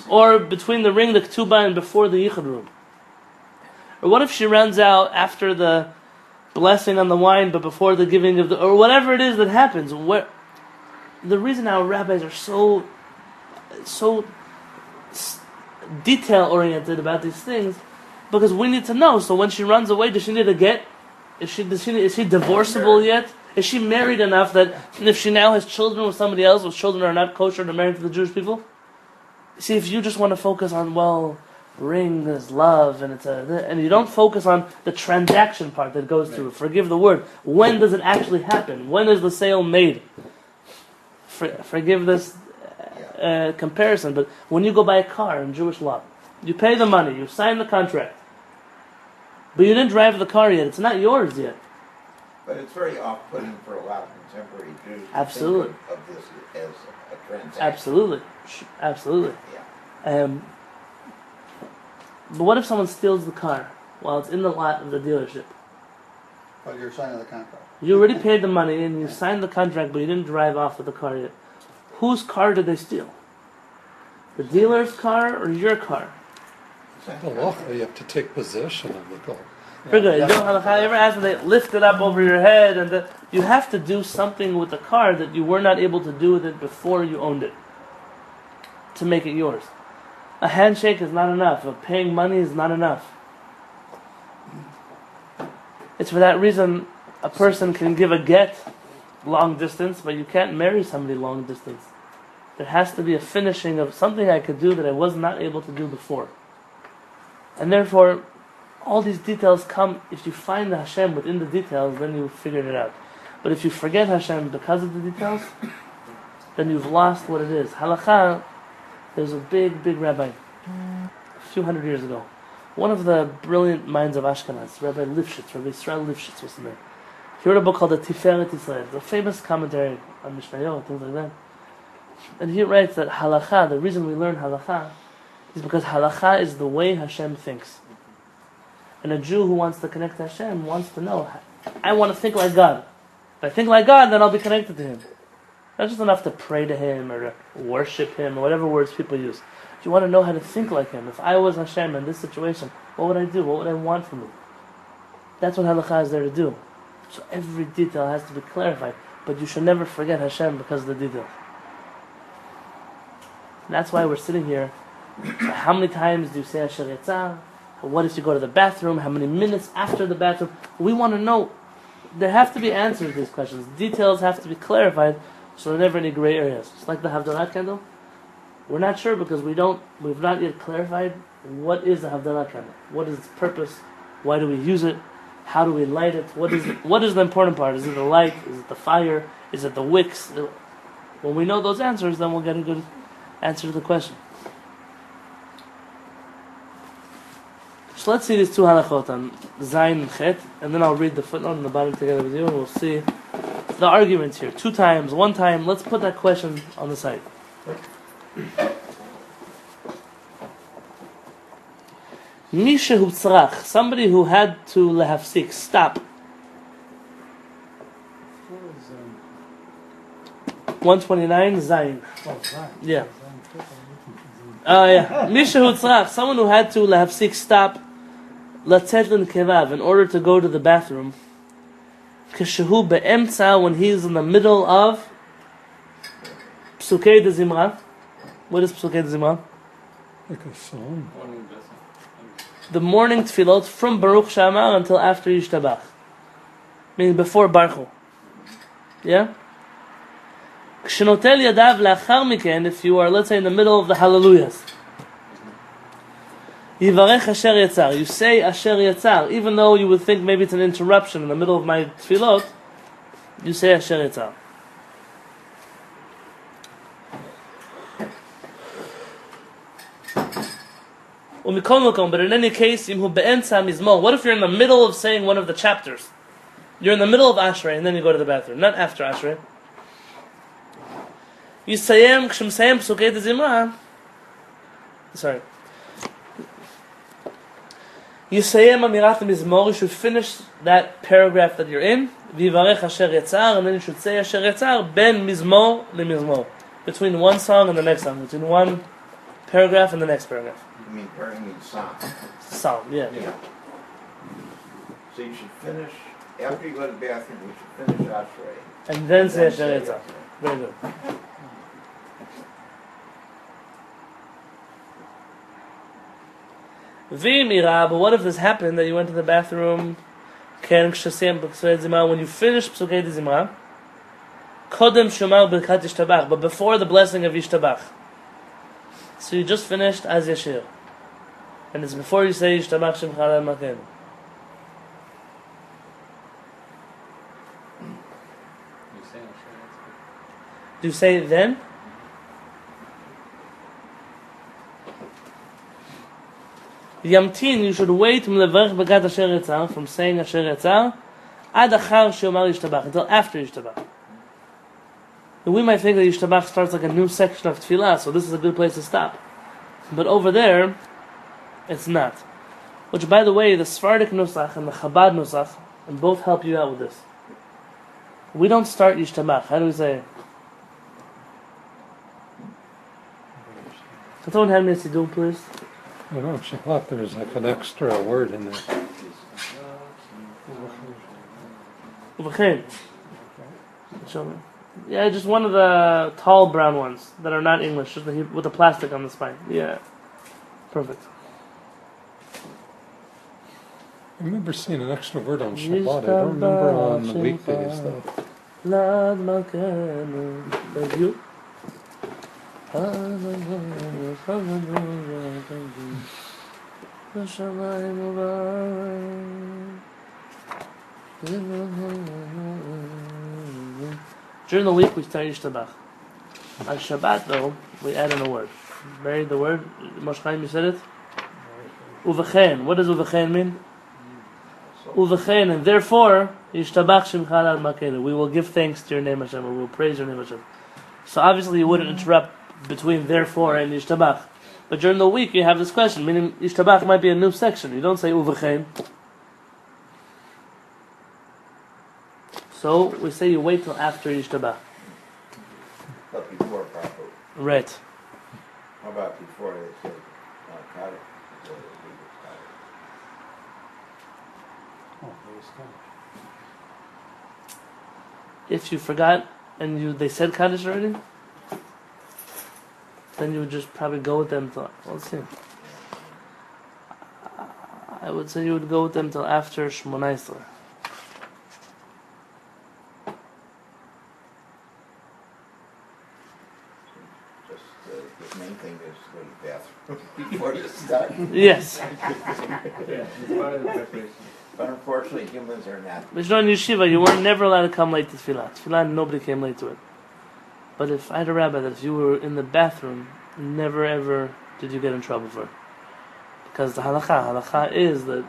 Or between the ring, the ketubah, and before the yichud room? Or what if she runs out after the blessing on the wine, but before the giving of the, or whatever it is that happens? Where the reason our rabbis are so detail oriented about these things, because we need to know. So when she runs away, does she need a get? Is she divorceable yet? Is she married enough that if she now has children with somebody else, whose children are not kosher to marry to the Jewish people? See, if you just want to focus on, well, ring is love, and you don't focus on the transaction part that goes through, forgive the word. When does it actually happen? When is the sale made? Forgive this comparison, but when you go buy a car in Jewish law, you pay the money, you sign the contract, but you didn't drive the car yet, it's not yours yet. But it's very off-putting for a lot of contemporary Jews to Absolutely. think of this as a transaction. Absolutely. Absolutely. Yeah. But what if someone steals the car while it's in the lot of the dealership? Well, you're signing the contract. You already paid the money and you signed the contract, but you didn't drive off with the car yet. Whose car did they steal? The dealer's car or your car? Halacha, you have to take possession of the car. Pretty good. You know how you ever asked when they lift it up over your head, and you have to do something with the car that you were not able to do with it before you owned it to make it yours. A handshake is not enough. Paying money is not enough. It's for that reason a person can give a get long distance, but you can't marry somebody long distance. There has to be a finishing of something I could do that I was not able to do before. And therefore, all these details come, if you find the Hashem within the details, then you figured it out. But if you forget Hashem because of the details, then you've lost what it is. Halakha, there's a big rabbi, a few hundred years ago. One of the brilliant minds of Ashkenaz, Rabbi Israel Lifshitz was the name. He wrote a book called the Tiferet Israel, the famous commentary on Mishnayot, things like that. And he writes that halakha, the reason we learn halakha, is because halakha is the way Hashem thinks. And a Jew who wants to connect to Hashem wants to know, I want to think like God. If I think like God, then I'll be connected to Him. Not just enough to pray to Him or to worship Him or whatever words people use. You want to know how to think like Him. If I was Hashem in this situation, what would I do? What would I want from Him? That's what halakha is there to do. So every detail has to be clarified. But you should never forget Hashem because of the details. And that's why we're sitting here. So how many times do you say Asher Yatzar? What if you go to the bathroom? How many minutes after the bathroom? We want to know. There have to be answers to these questions. Details have to be clarified, so there are never any gray areas. Just like the Havdalah candle. We're not sure because we've not yet clarified what is the Havdalah candle. What is its purpose? Why do we use it? How do we light it? What is the important part? Is it the light? Is it the fire? Is it the wicks? When we know those answers, then we'll get a good answer to the question. So let's see these two halachot on Zayin and Chet, and then I'll read the footnote on the bottom together with you, and we'll see the arguments here. 2 times, 1 time. Let's put that question on the side. Mishehu tzrach, somebody who had to lehafsik, stop. 129, Zayin. Yeah. Mishehu tzrach, someone who had to lehafsik, stop. Latzet l'nkevav, in order to go to the bathroom. Keshehu be'emtza, when he's in the middle of Psukei de Zimra. What is Psukei de Zimra? Like a song. The morning tefillot from Baruch Shamar until after Yishtabach. Meaning before Baruch. Yeah? Kshenotel yadav lachar miken, if you are, let's say, in the middle of the hallelujahs. Yivarech asher yatzar. You say asher yatzar, even though you would think maybe it's an interruption in the middle of my tefillot, you say asher yatzar. But in any case, what if you're in the middle of saying one of the chapters? You're in the middle of Ashrei and then you go to the bathroom, not after Ashrei. Yisayem, k'shemsayem psukei de Zimra. Sorry. Yisayem amirat mizmor. You should finish that paragraph that you're in. V'yivarech asher yatzar, and then you should say asher yatzar ben mizmor lemizmor. Between one song and the next song. Between one paragraph and the next paragraph. You mean psalm? Psalm, yeah. So you should finish, after you go to the bathroom, you should finish Ashrei. And then say Asher Yatzar. Very good. V'imira, but what if this happened that you went to the bathroom, when you finish Psukei de Zimra, Kodem Shomar Birkat Yishtabach, but before the blessing of Yishtabach. So you just finished Az Yashir. And it's before you say Yishtabach Shem Chalal Maken. Do you say it then? Yamtin, you should wait from saying Asher Yatzar Ad achar she'omar yishtabach, until after yishtabach. And we might think that yishtabach starts like a new section of tefillah, so this is a good place to stop. But over there, it's not. Which, by the way, the Sephardic nusach and the Chabad nusach, and both help you out with this. We don't start yishtabach. How do we say? Can someone hand me a siddur, please? I don't know, Shabbat, there's like an extra word in there. Uv'chein. Show me. Yeah, just one of the tall brown ones that are not English, just with the plastic on the spine. Yeah. Perfect. I remember seeing an extra word on Shabbat. I don't remember on the weekdays though. Lad Malkenu. Thank you. During the week we start Yishtabach. On Shabbat though, we add in a word. Buried the word. Moshe Chaim, you said it? Uvechen. What does Uvechen mean? Uvechen, and therefore, Yishtabach Shimcha Al Makenu. We will give thanks to your name Hashem, or we will praise your name Hashem. So obviously you wouldn't interrupt between therefore and Yishtabach. But during the week you have this question, meaning Yishtabach might be a new section. You don't say Uvechen. So we say you wait till after Yishtabach. But before proper. Right. How about before they say Kaddish? Before they leave Kaddish. If you forgot and they said Kaddish already, then you would just probably go with them till, let's see. I would say you would go with them till after Shmoneh Esrei. The main thing is go to the bathroom before you start. Yes. Yeah, it's part of the preparation. But unfortunately, humans are not. But you know, in yeshiva, you were never allowed to come late to tefillah. Tefillah, nobody came late to it. But if I had a rabbi that if you were in the bathroom, never ever did you get in trouble for it. Because the halakha is that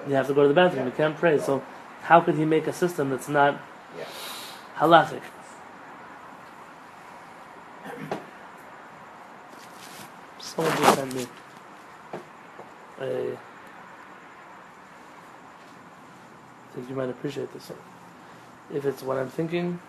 you have to go to the bathroom, you can't pray. So how could he make a system that's not halakhic? Someone just sent me I think you might appreciate this one. If it's what I'm thinking.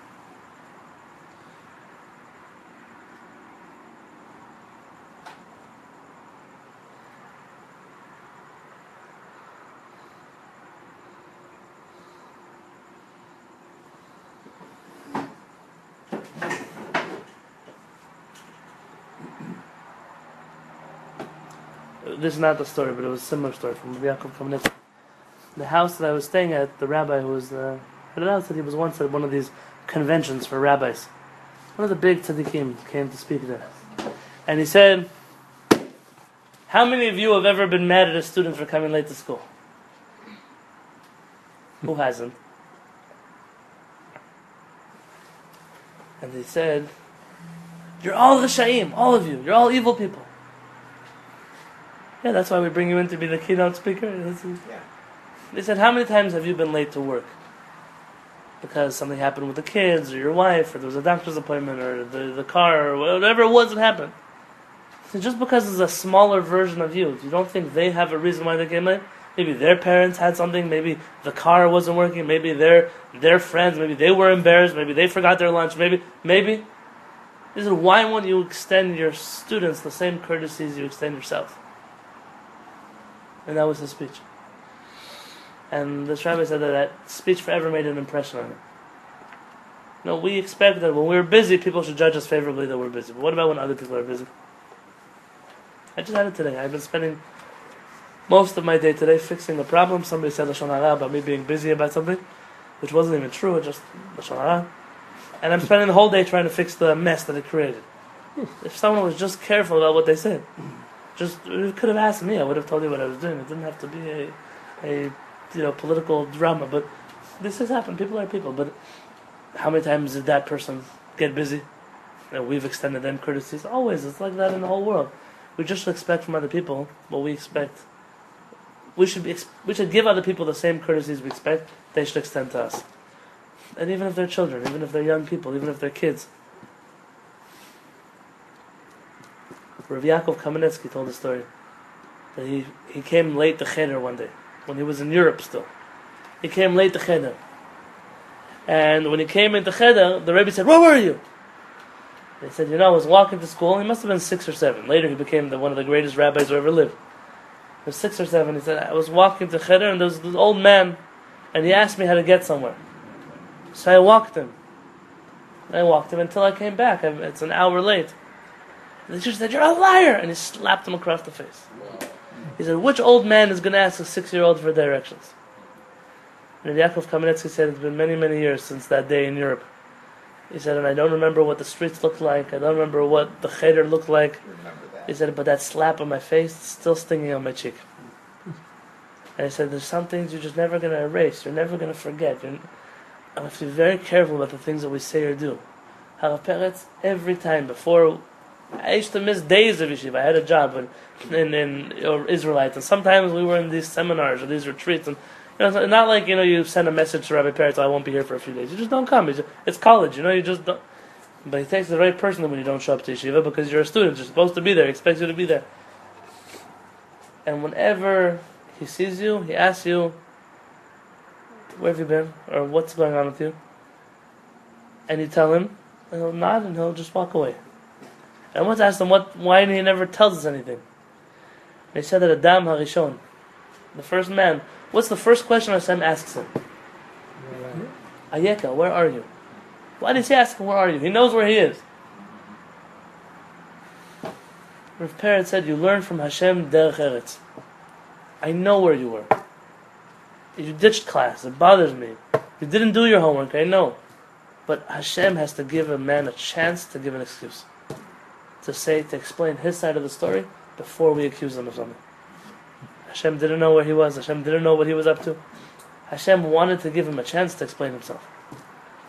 This is not the story, but it was a similar story from Rabbi Yaakov Kamenetz. The house that I was staying at, the rabbi who was head of the house, said he was once at one of these conventions for rabbis. One of the big tzaddikim came to speak there. And he said, how many of you have ever been mad at a student for coming late to school? Who hasn't? And he said, you're all HaShamayim, all of you. You're all evil people. Yeah, that's why we bring you in to be the keynote speaker. Yeah. They said, how many times have you been late to work? Because something happened with the kids, or your wife, or there was a doctor's appointment, or the car, or whatever it was that happened. So just because it's a smaller version of you don't think they have a reason why they came late? Maybe their parents had something, maybe the car wasn't working, maybe their friends, maybe they were embarrassed, maybe they forgot their lunch, maybe. He said, why won't you extend your students the same courtesies you extend yourself? And that was his speech. And the rabbi said that speech forever made an impression on him. No, we expect that when we're busy, people should judge us favorably that we're busy. But what about when other people are busy? I just had it today. I've been spending most of my day today fixing a problem. Somebody said Lashon Hara about me being busy about something, which wasn't even true, it just Lashon Hara. And I'm spending the whole day trying to fix the mess that it created. If someone was just careful about what they said, you could have asked me, I would have told you what I was doing. It didn't have to be a political drama, but this has happened. People are people. But how many times did that person get busy? And we've extended them courtesies. Always, it's like that in the whole world. We just expect from other people what we expect we should give other people the same courtesies we expect they should extend to us. And even if they're children, even if they're young people, even if they're kids. Rav Yaakov Kamenetsky told a story that he came late to Cheder one day, when he was in Europe still. He came late to Cheder. And when he came into Cheder, the Rabbi said, "Where were you?" He said, I was walking to school. He must have been 6 or 7. Later he became one of the greatest rabbis who ever lived. He was 6 or 7. He said, I was walking to Cheder and there was this old man and he asked me how to get somewhere. So I walked him. Until I came back. It's an hour late. And the teacher said, "You're a liar!" And he slapped him across the face. He said, which old man is going to ask a 6-year-old for directions? And Yaakov Kamenetsky said, it's been many, many years since that day in Europe. He said, and I don't remember what the streets looked like. I don't remember what the cheder looked like. He said, but that slap on my face is still stinging on my cheek. And he said, there's some things you're just never going to erase. You're never going to forget. I have to be very careful about the things that we say or do. Harav Peretz, every time before, I used to miss days of yeshiva. I had a job in Israelites, and sometimes we were in these seminars or these retreats, and it's not like you send a message to Rabbi Peretz, I won't be here for a few days. You just don't come. It's college, you just don't. But he takes the right person when you don't show up to yeshiva because you're a student. You're supposed to be there. He expects you to be there. And whenever he sees you, he asks you, "Where have you been?" or "What's going on with you?" And you tell him, and he'll nod and he'll just walk away. And I once asked him why he never tells us anything. And he said that Adam Harishon, the first man, what's the first question Hashem asks him? Ayeka, where are you? Why does he ask him, where are you? He knows where he is. Rav Peretz said, you learn from Hashem derech eretz. I know where you were. You ditched class, it bothers me. You didn't do your homework, I know. But Hashem has to give a man a chance to give an excuse. To explain his side of the story before we accuse him of something. Hashem didn't know where he was. Hashem didn't know what he was up to. Hashem wanted to give him a chance to explain himself.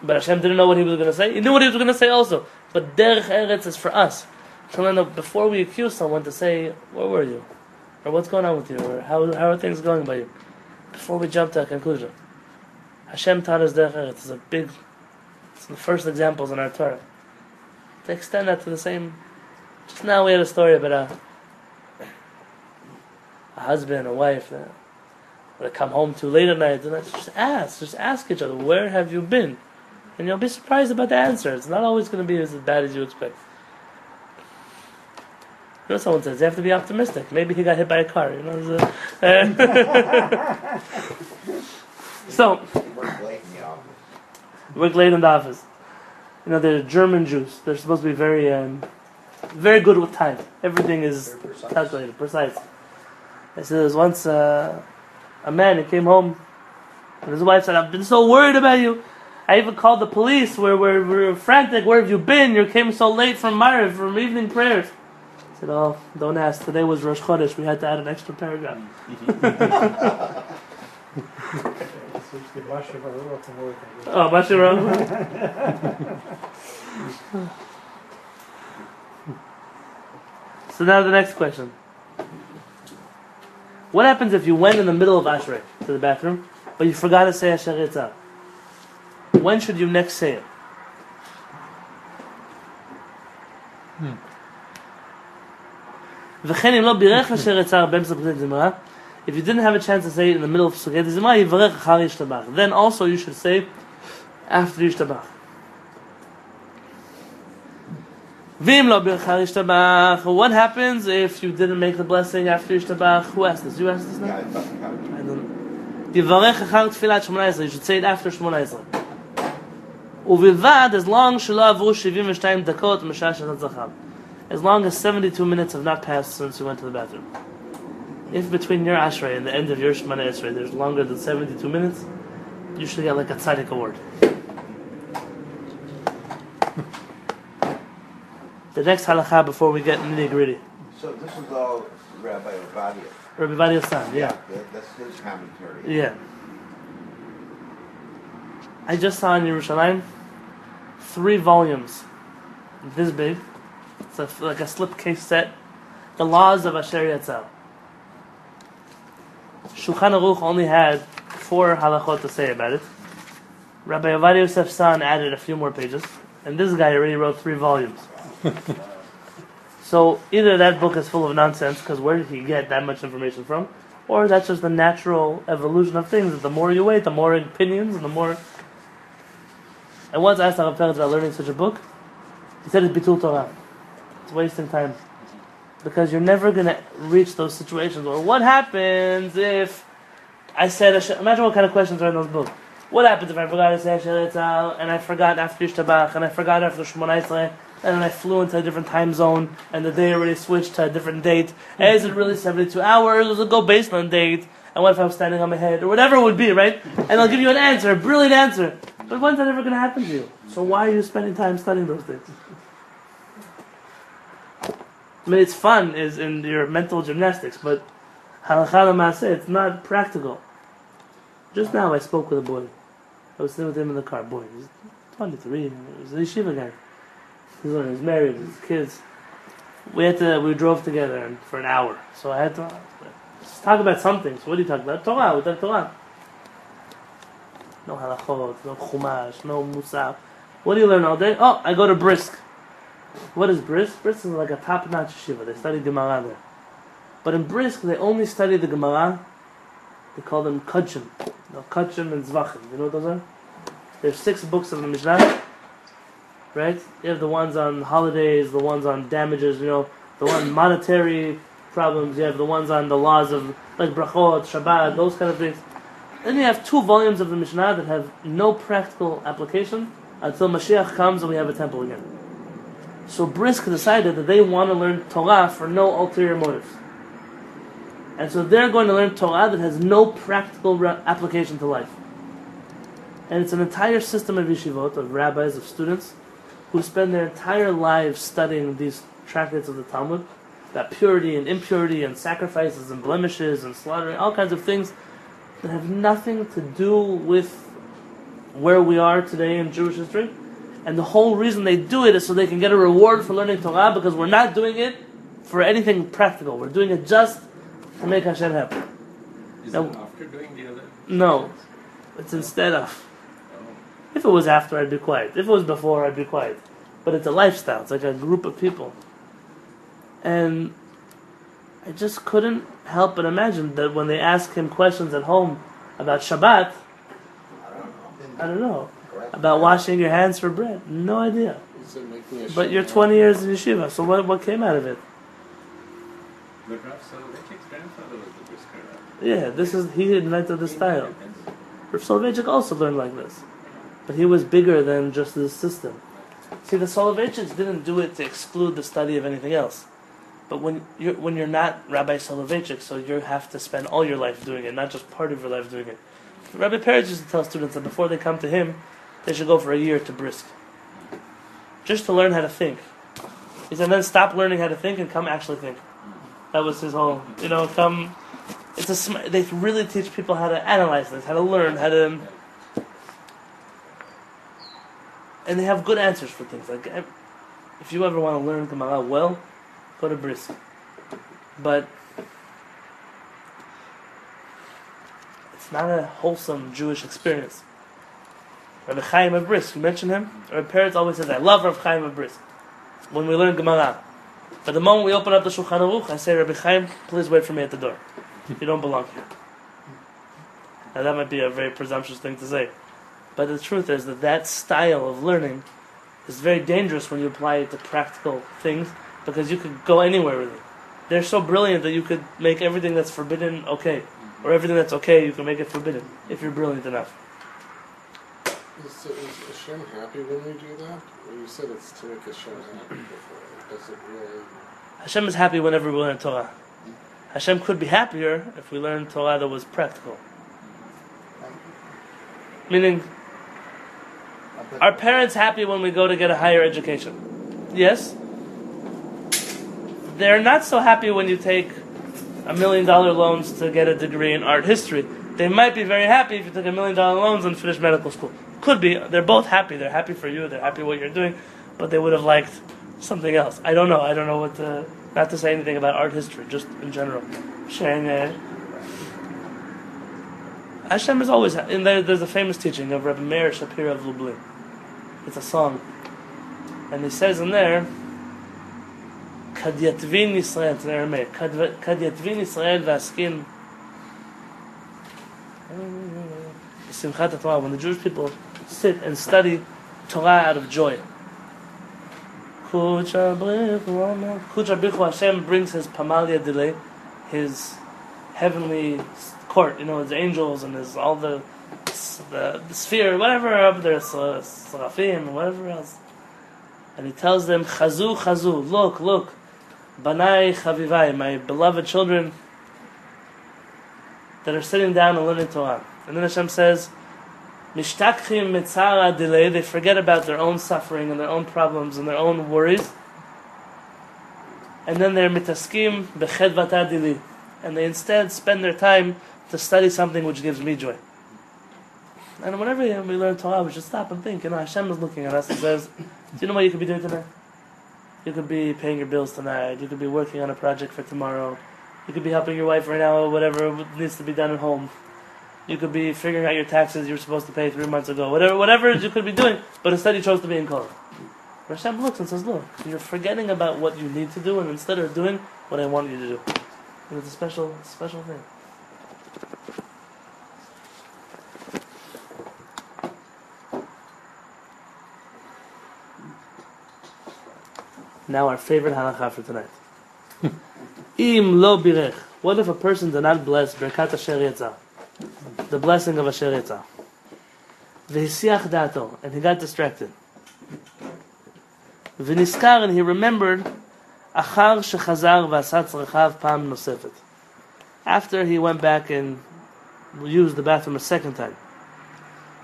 But Hashem didn't know what he was going to say. He knew what he was going to say also. But derech eretz is for us. To learn before we accuse someone to say, where were you? Or what's going on with you? Or how are things going by you? Before we jump to a conclusion. Hashem taught us derech eretz. It's the first examples in our Torah. To extend that to the same. Just now we had a story about a husband, a wife that would come home too late at night. And just ask each other, where have you been? And you'll be surprised about the answer. It's not always going to be as bad as you expect. Someone says, you have to be optimistic. Maybe he got hit by a car. So, work late in the office. They're German Jews. They're supposed to be very, very good with time. Everything is calculated, precise. I said, there was once a man who came home, and his wife said, I've been so worried about you. I even called the police. We're frantic. Where have you been? You came so late from Mariv, from evening prayers. I said, oh, don't ask. Today was Rosh Chodesh. We had to add an extra paragraph. Oh, Bashir. So now the next question. What happens if you went in the middle of Ashrei to the bathroom, but you forgot to say Asher Yitzah? When should you next say it? If you didn't have a chance to say it in the middle of Sugyat Zimra, then also you should say after Yishtabach. What happens if you didn't make the blessing after Yishtabach? Who asked this? You asked this now? I don't know. You should say it after Shmoneh Esrei. As long as 72 minutes have not passed since you went to the bathroom. If between your Ashrei and the end of your Shmoneh Esrei there's longer than 72 minutes, you should get like a tzaddik award. The next halakha before we get nitty gritty. So this is all Rabbi Ovadia. Rabbi Ovadia's son, yeah. That's his commentary. Yeah. I just saw in Yerushalayim 3 volumes, this big. It's like a slipcase set. The laws of Asher Yatzal. Shulchan Aruch only had 4 halachot to say about it. Rabbi Ovadia Yosef's son added a few more pages, and this guy already wrote 3 volumes. So either that book is full of nonsense, because where did he get that much information from? Or that's just the natural evolution of things, that the more you wait, the more opinions, and the more... I once asked Rabbi about learning such a book. He said it's bitul Torah. It's wasting time. Because you're never going to reach those situations. Or what happens if I said... Imagine what kind of questions are in those books. What happens if I forgot to say Kehillat, and I forgot after Yishtabach, and I forgot after Shmoneh Esrei, and then I flew into a different time zone, and the day already switched to a different date? And is it really 72 hours? Does it go based on date? And what if I was standing on my head? Or whatever it would be, right? And they'll give you an answer, a brilliant answer. But when's that ever going to happen to you? So why are you spending time studying those things? I mean, it's fun, is in your mental gymnastics, but halakha l'maaseh, it's not practical. Just now I spoke with a boy. I was sitting with him in the car. Boy, he's 23. He's a yeshiva guy. He's married. His kids. We drove together for an hour. So I had to just talk about something. So what do you talk about? Torah. We talk Torah. No halachot, no chumash, no musaf. What do you learn all day? Oh, I go to Brisk. What is Brisk? Brisk is like a top-notch yeshiva. They study Gemara there. But in Brisk, they only study the Gemara. They call them Kudshim. No, Kudshim and Zvachim. You know what those are? There's 6 books of the Mishnah. Right? You have the ones on holidays, the ones on damages, the one monetary problems. You have the ones on the laws of, like brachot, Shabbat, those kind of things. Then you have 2 volumes of the Mishnah that have no practical application until Mashiach comes and we have a temple again. So Brisk decided that they want to learn Torah for no ulterior motives. And so they're going to learn Torah that has no practical application to life. And it's an entire system of yeshivot, of rabbis, of students, who spend their entire lives studying these tractates of the Talmud, about purity and impurity and sacrifices and blemishes and slaughtering, all kinds of things that have nothing to do with where we are today in Jewish history. And the whole reason they do it is so they can get a reward for learning Torah, because we're not doing it for anything practical. We're doing it just to make Hashem happy. Is Now, it after doing the other? No, it's instead of. If it was after, I'd be quiet. If it was before, I'd be quiet. But it's a lifestyle. It's like a group of people. And I just couldn't help but imagine that when they ask him questions at home about Shabbat, I don't know, about washing your hands for bread. No idea. But you're 20 years in yeshiva, so what came out of it? But Rav Soloveitchik's grandfather was the brisker. Yeah, he invented the style. Rav Soloveitchik also learned like this. But he was bigger than just this system. See, the Soloveitchiks didn't do it to exclude the study of anything else. But when you're not Rabbi Soloveitchik, so you have to spend all your life doing it, not just part of your life doing it. Rabbi Peretz used to tell students that before they come to him, they should go for a year to Brisk. Just to learn how to think. He said, then stop learning how to think and come actually think. That was his whole, come... They really teach people how to analyze things, how to learn, how to... And they have good answers for things. Like, if you ever want to learn Gemara well, go to Brisk. But it's not a wholesome Jewish experience. Rabbi Chaim of Brisk, you mentioned him? Rabbi Peretz always says, I love Rabbi Chaim of Brisk when we learn Gemara. But the moment we open up the Shulchan Aruch, I say, Rabbi Chaim, please wait for me at the door. You don't belong here. Now that might be a very presumptuous thing to say. But the truth is that style of learning is very dangerous when you apply it to practical things, because you could go anywhere with it. They're so brilliant that you could make everything that's forbidden okay. Or everything that's okay, you can make it forbidden, if you're brilliant enough. Is Hashem happy when we do that? Well, you said it's to make Hashem happy before. Does it really... Hashem is happy whenever we learn Torah. Hashem could be happier if we learn Torah that was practical. Meaning, are parents happy when we go to get a higher education? Yes. They're not so happy when you take $1 million loans to get a degree in art history. They might be very happy if you took $1 million loans and finished medical school. Could be. They're both happy. They're happy for you. They're happy what you're doing. But they would have liked something else. I don't know. I don't know what to... Not to say anything about art history, just in general. Sharing Hashem is always in there. There's a famous teaching of Rabbi Meir Shapira of Lublin. It's a song, and he says in there, "Kad yatvin Yisrael," it's in Aramaic. "Kad yatvin Yisrael v'askin." Simchat Torah. When the Jewish people sit and study Torah out of joy. Kucha Brichu, Hashem brings His Pamalia delay, His heavenly court, His angels and His all the sphere, whatever up there, Seraphim and whatever else. And He tells them, Chazu, Chazu, look, Banai Chavivai, my beloved children that are sitting down and learning Torah. And then Hashem says, Mishtakchim mitzara delay, they forget about their own suffering and their own problems and their own worries. And then they're mitaskim bechedvata dili, and they instead spend their time to study something which gives me joy. And whenever we learn Torah, we should stop and think, Hashem is looking at us and says, do you know what you could be doing tonight? You could be paying your bills tonight, you could be working on a project for tomorrow, you could be helping your wife right now, or whatever needs to be done at home. You could be figuring out your taxes you were supposed to pay 3 months ago. Whatever you could be doing, but instead you chose to be in Kollel. Hashem looks and says, look, you're forgetting about what you need to do, and instead of doing what I want you to do. And it's a special thing. Now our favorite halakha for tonight. Im lo birech. What if a person did not bless Berkat Asher Yetzah? The blessing of Asher Yetzah. V'hisiach dato, and he got distracted. V'niskar, and he remembered achar shechazar v'asat tzrechav pam nosefet. After he went back and used the bathroom a second time.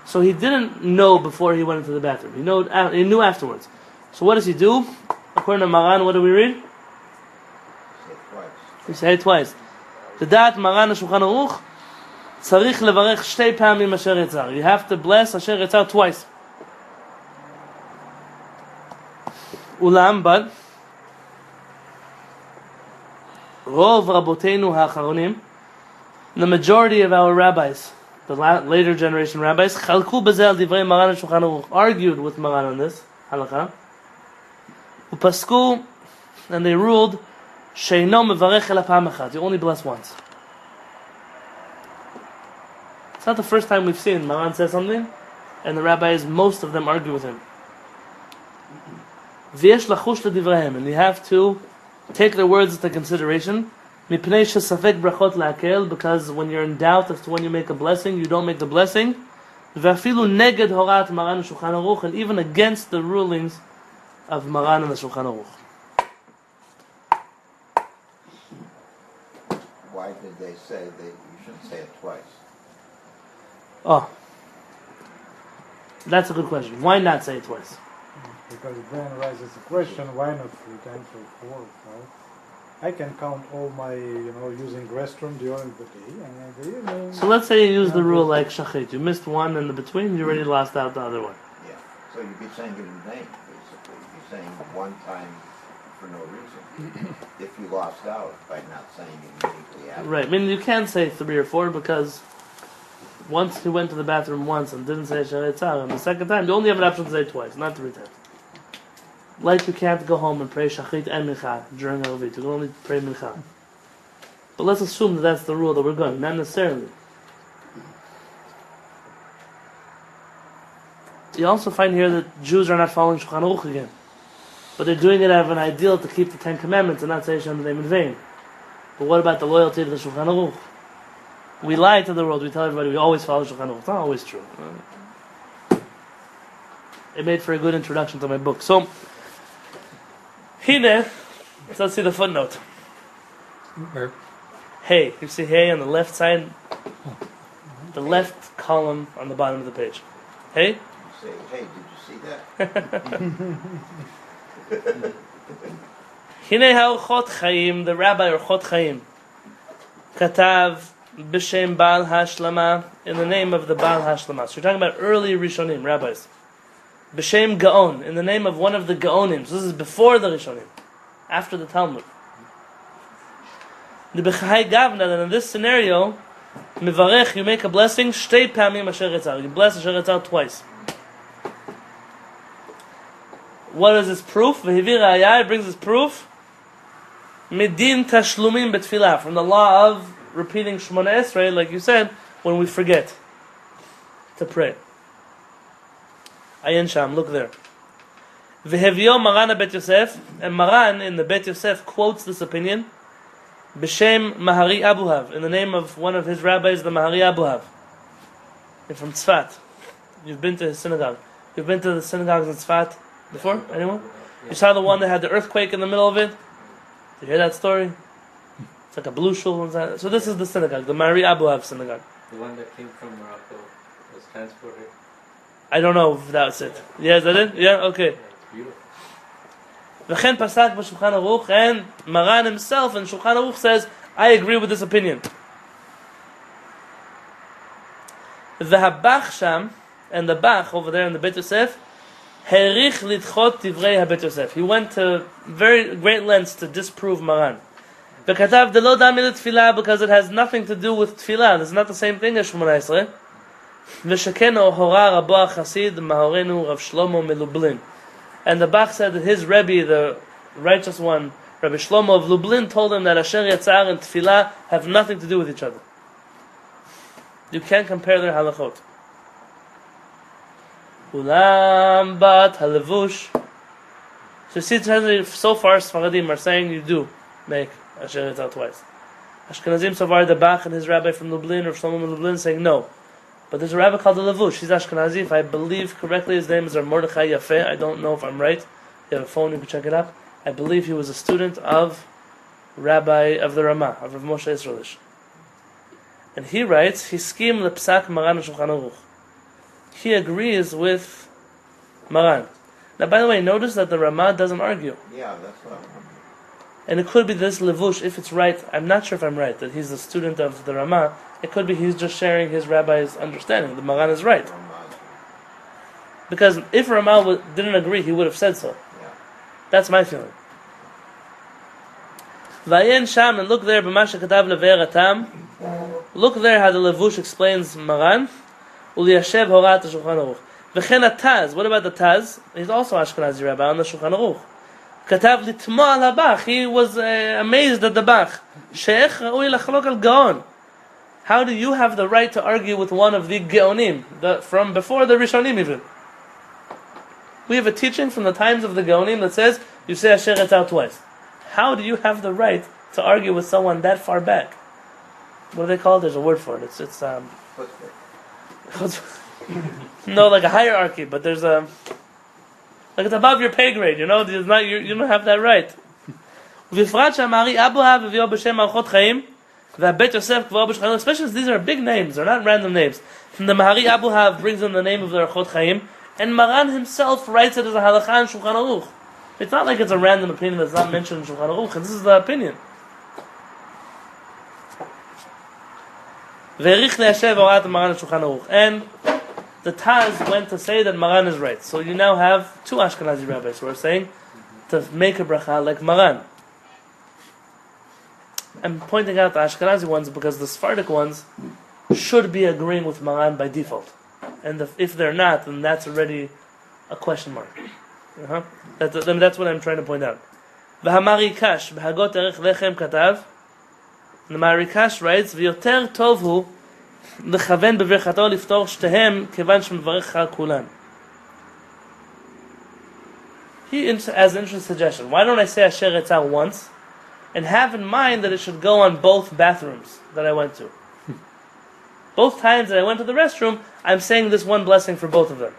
So he didn't know before he went into the bathroom. He knew afterwards. So what does he do? According to Maran, what do we read? We say it twice. The dat Maran Shulchan Aruch. Tzarich levarech shtei pamim asher yetzar. You have to bless asher yetzar twice. Ulam, but rov raboteinu ha'acharonim, the majority of our rabbis, the later generation rabbis, chalku bezel divrei Maran Shulchan Aruch, argued with Maran on this halakha. Upasku, and they ruled sheino mevarech ela pam achat. You only bless once. It's not the first time we've seen Maran says something, and the rabbis, most of them argue with him. V'yesh lachush ledivrehem, and you have to take their words into consideration. Mipnei shesafek brachot la'akel, because when you're in doubt as to when you make a blessing, you don't make the blessing. V'afilu neged horat Maran Shulchan Aruch, and even against the rulings of Maran and the Shulchan Aruch. Why did they say that you shouldn't say it twice? Oh, that's a good question. Why not say it twice? Because then arises the question, why not 3 times or 4 or 5? I can count all my, using restroom during the day and in the evening. So let's say you use the rule like shachit. You missed one in the between, you already lost out the other one. Yeah. So you'd be saying it in vain, basically. You'd be saying one time for no reason. If you lost out by not saying it immediately after. Right. I mean, you can say 3 or 4 because once he went to the bathroom once and didn't say Shaar Yitzhak, and the second time, you only have an option to say twice, not 3 times. Like you can't go home and pray Shachrit and Mincha during Halevy. You can only pray Mincha. But let's assume that that's the rule that we're going. Not necessarily. You also find here that Jews are not following Shulchan Aruch again. But they're doing it out of an ideal to keep the 10 Commandments and not say Hashem's name in vain. But what about the loyalty to the Shulchan Aruch? We lie to the world. We tell everybody we always follow Shulchan Aruch. It's not always true. It made for a good introduction to my book. So, Hine, let's see the footnote. Where? Hey, you see hey on the left side? The left column on the bottom of the page. Hey? You say, hey, did you see that? Hine ha'orchot chaim, the rabbi Orchot Chaim, katav b'shem Baal Hashlama, in the name of the Baal Hashlama. So you're talking about early Rishonim, rabbis. B'shem Gaon, in the name of one of the Gaonim. So this is before the Rishonim, after the Talmud. The B'chai Gavna, that in this scenario, Mivarech, you make a blessing, shtei pamim asher etzar. You bless asher etzar twice. What is his proof? V'hivir ayah, it brings his proof. Midin tashlumim betfilah, from the law of repeating Shemona Esrei, like you said, when we forget to pray. Ayin Sham, look there. V'hevio Maran Bet Yosef, and Maran in the Bet Yosef quotes this opinion. B'shem Mahari Abuhav, in the name of one of his rabbis, the Mahari Abuhav. You're from Tzfat. You've been to his synagogue. You've been to the synagogues in Tzfat before? Anyone? You saw the one that had the earthquake in the middle of it? Did you hear that story? It's like a blue shul inside. So this is the synagogue, the Mahari Abuhav synagogue. The one that came from Morocco was transported. I don't know if that's it. Yeah, is that it? Yeah, okay. Yeah, it's beautiful. V'chen pasak b'Shulchan Aruch, and Maran himself in Shulchan Aruch says, I agree with this opinion. V'habach sham, and the Bach over there in the Bet Yosef, herich lidchot divrei haBet Yosef. He went to very great lengths to disprove Maran. V'katav delo dami l'tfilah, because it has nothing to do with tfilah. It's not the same thing as Shemona Esrei. V'shekeno hora rabo hachasid mahorenu Rav Shlomo melublin. And the Bach said that his Rebbe, the righteous one, Rabbi Shlomo of Lublin, told him that Asher Yatzar and Tfilah have nothing to do with each other. You can't compare their halachot. Ulam bat halevush. So see, so far Sfaradim are saying you do make Asher Yatzar twice. Ashkenazim so far, the Bach and his rabbi from Lublin, or Shlomo of Lublin, saying no. But there's a rabbi called the Levush. He's Ashkenazi. If I believe correctly, his name is Mordechai Yafeh. I don't know if I'm right. You have a phone, you can check it up. I believe he was a student of Rabbi of the Ramah, of Rav Moshe Israelish. And he writes, he schemed the Psak Maran Shulchan Aruch. He agrees with Maran. Now, by the way, notice that the Ramah doesn't argue. Yeah, that's what I'm. And it could be this Levush, if it's right, I'm not sure if I'm right, that he's a student of the Ramah. It could be he's just sharing his rabbi's understanding. The Maran is right. Because if Ramah didn't agree, he would have said so. Yeah. That's my feeling. Vayen Sham, and look there, b'masha katav leve'er atam. Look there how the Levush explains Maran. Uliyashev horat Shulchan Aruch. V'chen Taz. What about the Taz? He's also Ashkenazi rabbi on the Shulchan Aruch. Katav litmo al habach. He was amazed at the Bach. Sheikh ra'ui lachlok al gaon. How do you have the right to argue with one of the Geonim, from before the Rishonim even? We have a teaching from the times of the Geonim that says, you say Asher Etzar twice. How do you have the right to argue with someone that far back? What do they call it? There's a word for it. It's no, like a hierarchy, but there's a, like it's above your pay grade, you know? You don't have that right. Especially as these are big names, they're not random names. The Mahari Abuhav brings in the name of the Orchot Chaim, and Maran himself writes it as a halakha in Shulchan Aruch. It's not like it's a random opinion that's not mentioned in Shulchan Aruch, this is the opinion. And the Taz went to say that Maran is right. So you now have two Ashkenazi rabbis who are saying to make a bracha like Maran. I'm pointing out the Ashkenazi ones because the Sephardic ones should be agreeing with Maran by default. And if they're not, then that's already a question mark. That's what I'm trying to point out. V'hamarikash b'hagot erech lechem katav. The Marikash writes, "V'yoter tov hu lechaven bevirchato liftor shtehem kevan shemvarech kulan." He has an interesting suggestion. Why don't I say Asher Etzar once, and have in mind that it should go on both bathrooms that I went to? Both times that I went to the restroom, I'm saying this one blessing for both of them.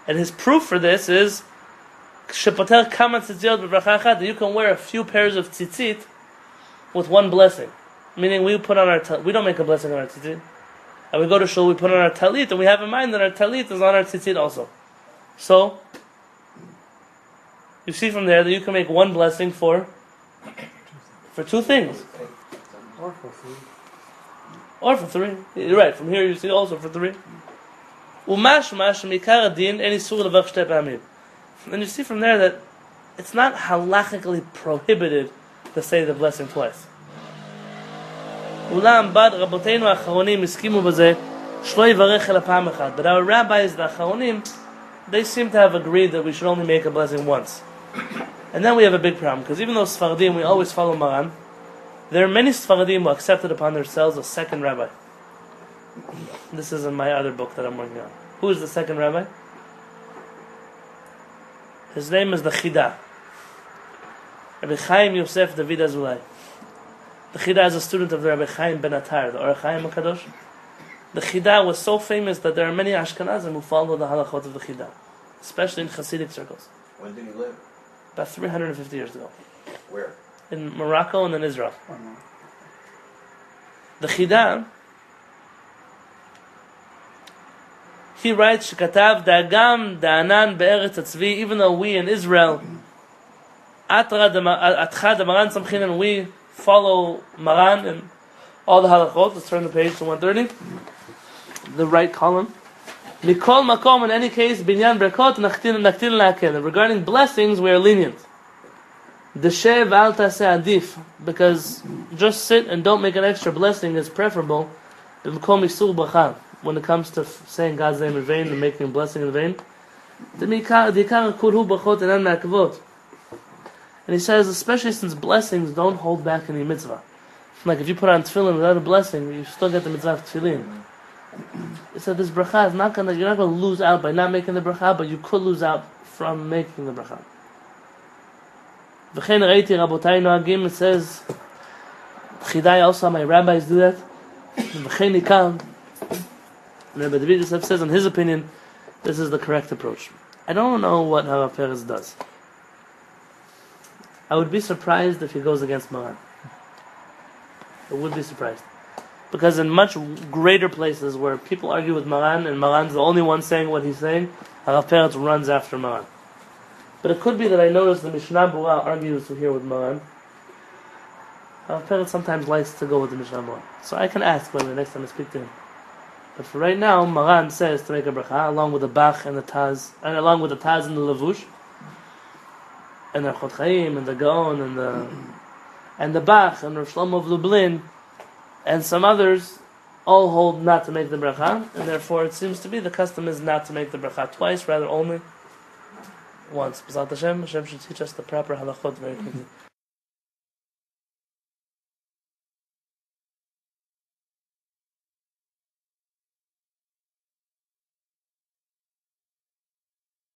And his proof for this is shepoter kama tzitziot b'bracha achat, that you can wear a few pairs of tzitzit with one blessing. Meaning we put on we don't make a blessing on our tzitzit. And we go to shul, we put on our talit, and we have in mind that our talit is on our tzitzit also. So, you see from there that you can make one blessing for two things. Or for three. Or for three. You're right, from here you see also for three. And you see from there that it's not halachically prohibited to say the blessing twice. אולם בד רבותינו האחרונים הסכימו בזה שלא יברך אלא פעם אחת. But our rabbis, the האחרונים, they seem to have agreed that we should only make a blessing once. And then we have a big problem, because even though Sfaradim, we always follow Maran, there are many Sfaradim who accepted upon themselves a second rabbi. This is in my other book that I'm working on. Who is the second rabbi? His name is the Chida. Rabbi Chaim Yosef David Azulai. The Chida is a student of the Rabbi Chaim Ben Attar, the Or Chaim HaKadosh. The Chida was so famous that there are many Ashkenazim who follow the halachot of the Chida, especially in Hasidic circles. When did he live? About 350 years ago. Where? In Morocco and in Israel. The Chida, he writes, Shekatav da'agam da'anan be'eretz atzvi, even though we in Israel, Atcha de Maran Samchin, and we follow Maran and all the halachot. Let's turn the page to 130. The right column. Mikol makom, in any case, binyan brekot nachtin la'akel. Regarding blessings, we are lenient. Deshev al taseh adif, because just sit and don't make an extra blessing is preferable. B'mkom isur bracha, when it comes to saying God's name in vain and making a blessing in vain. Dikar kurhu brachot enan ma'akavot. And he says, especially since blessings don't hold back any mitzvah. Like if you put on tefillin without a blessing, you still get the mitzvah of tefillin. He said this bracha is you're not going to lose out by not making the bracha, but you could lose out from making the bracha. V'chein reiti rabotai noagim, it says, Chidai also, my rabbis do that. V'chein nikam, Rabbi David Yosef says, in his opinion, this is the correct approach. I don't know what Harav Peretz does. I would be surprised if he goes against Maran. I would be surprised. Because in much greater places where people argue with Maran, and Maran's the only one saying what he's saying, Harav Peretz runs after Maran. But it could be that I noticed the Mishnah Berurah argues here with Maran. Harav Peretz sometimes likes to go with the Mishnah Berurah. So I can ask maybe next time I speak to him. But for right now, Maran says to make a bracha, along with the Bach and the Taz, and along with the Taz and the Levush, and the Chod Chaim, and the Gaon, and the Bach, and Rav Shlomo of Lublin, and some others, all hold not to make the bracha, and therefore it seems to be the custom is not to make the bracha twice, rather only once. B'ezrat Hashem, Hashem should teach us the proper halachot very quickly.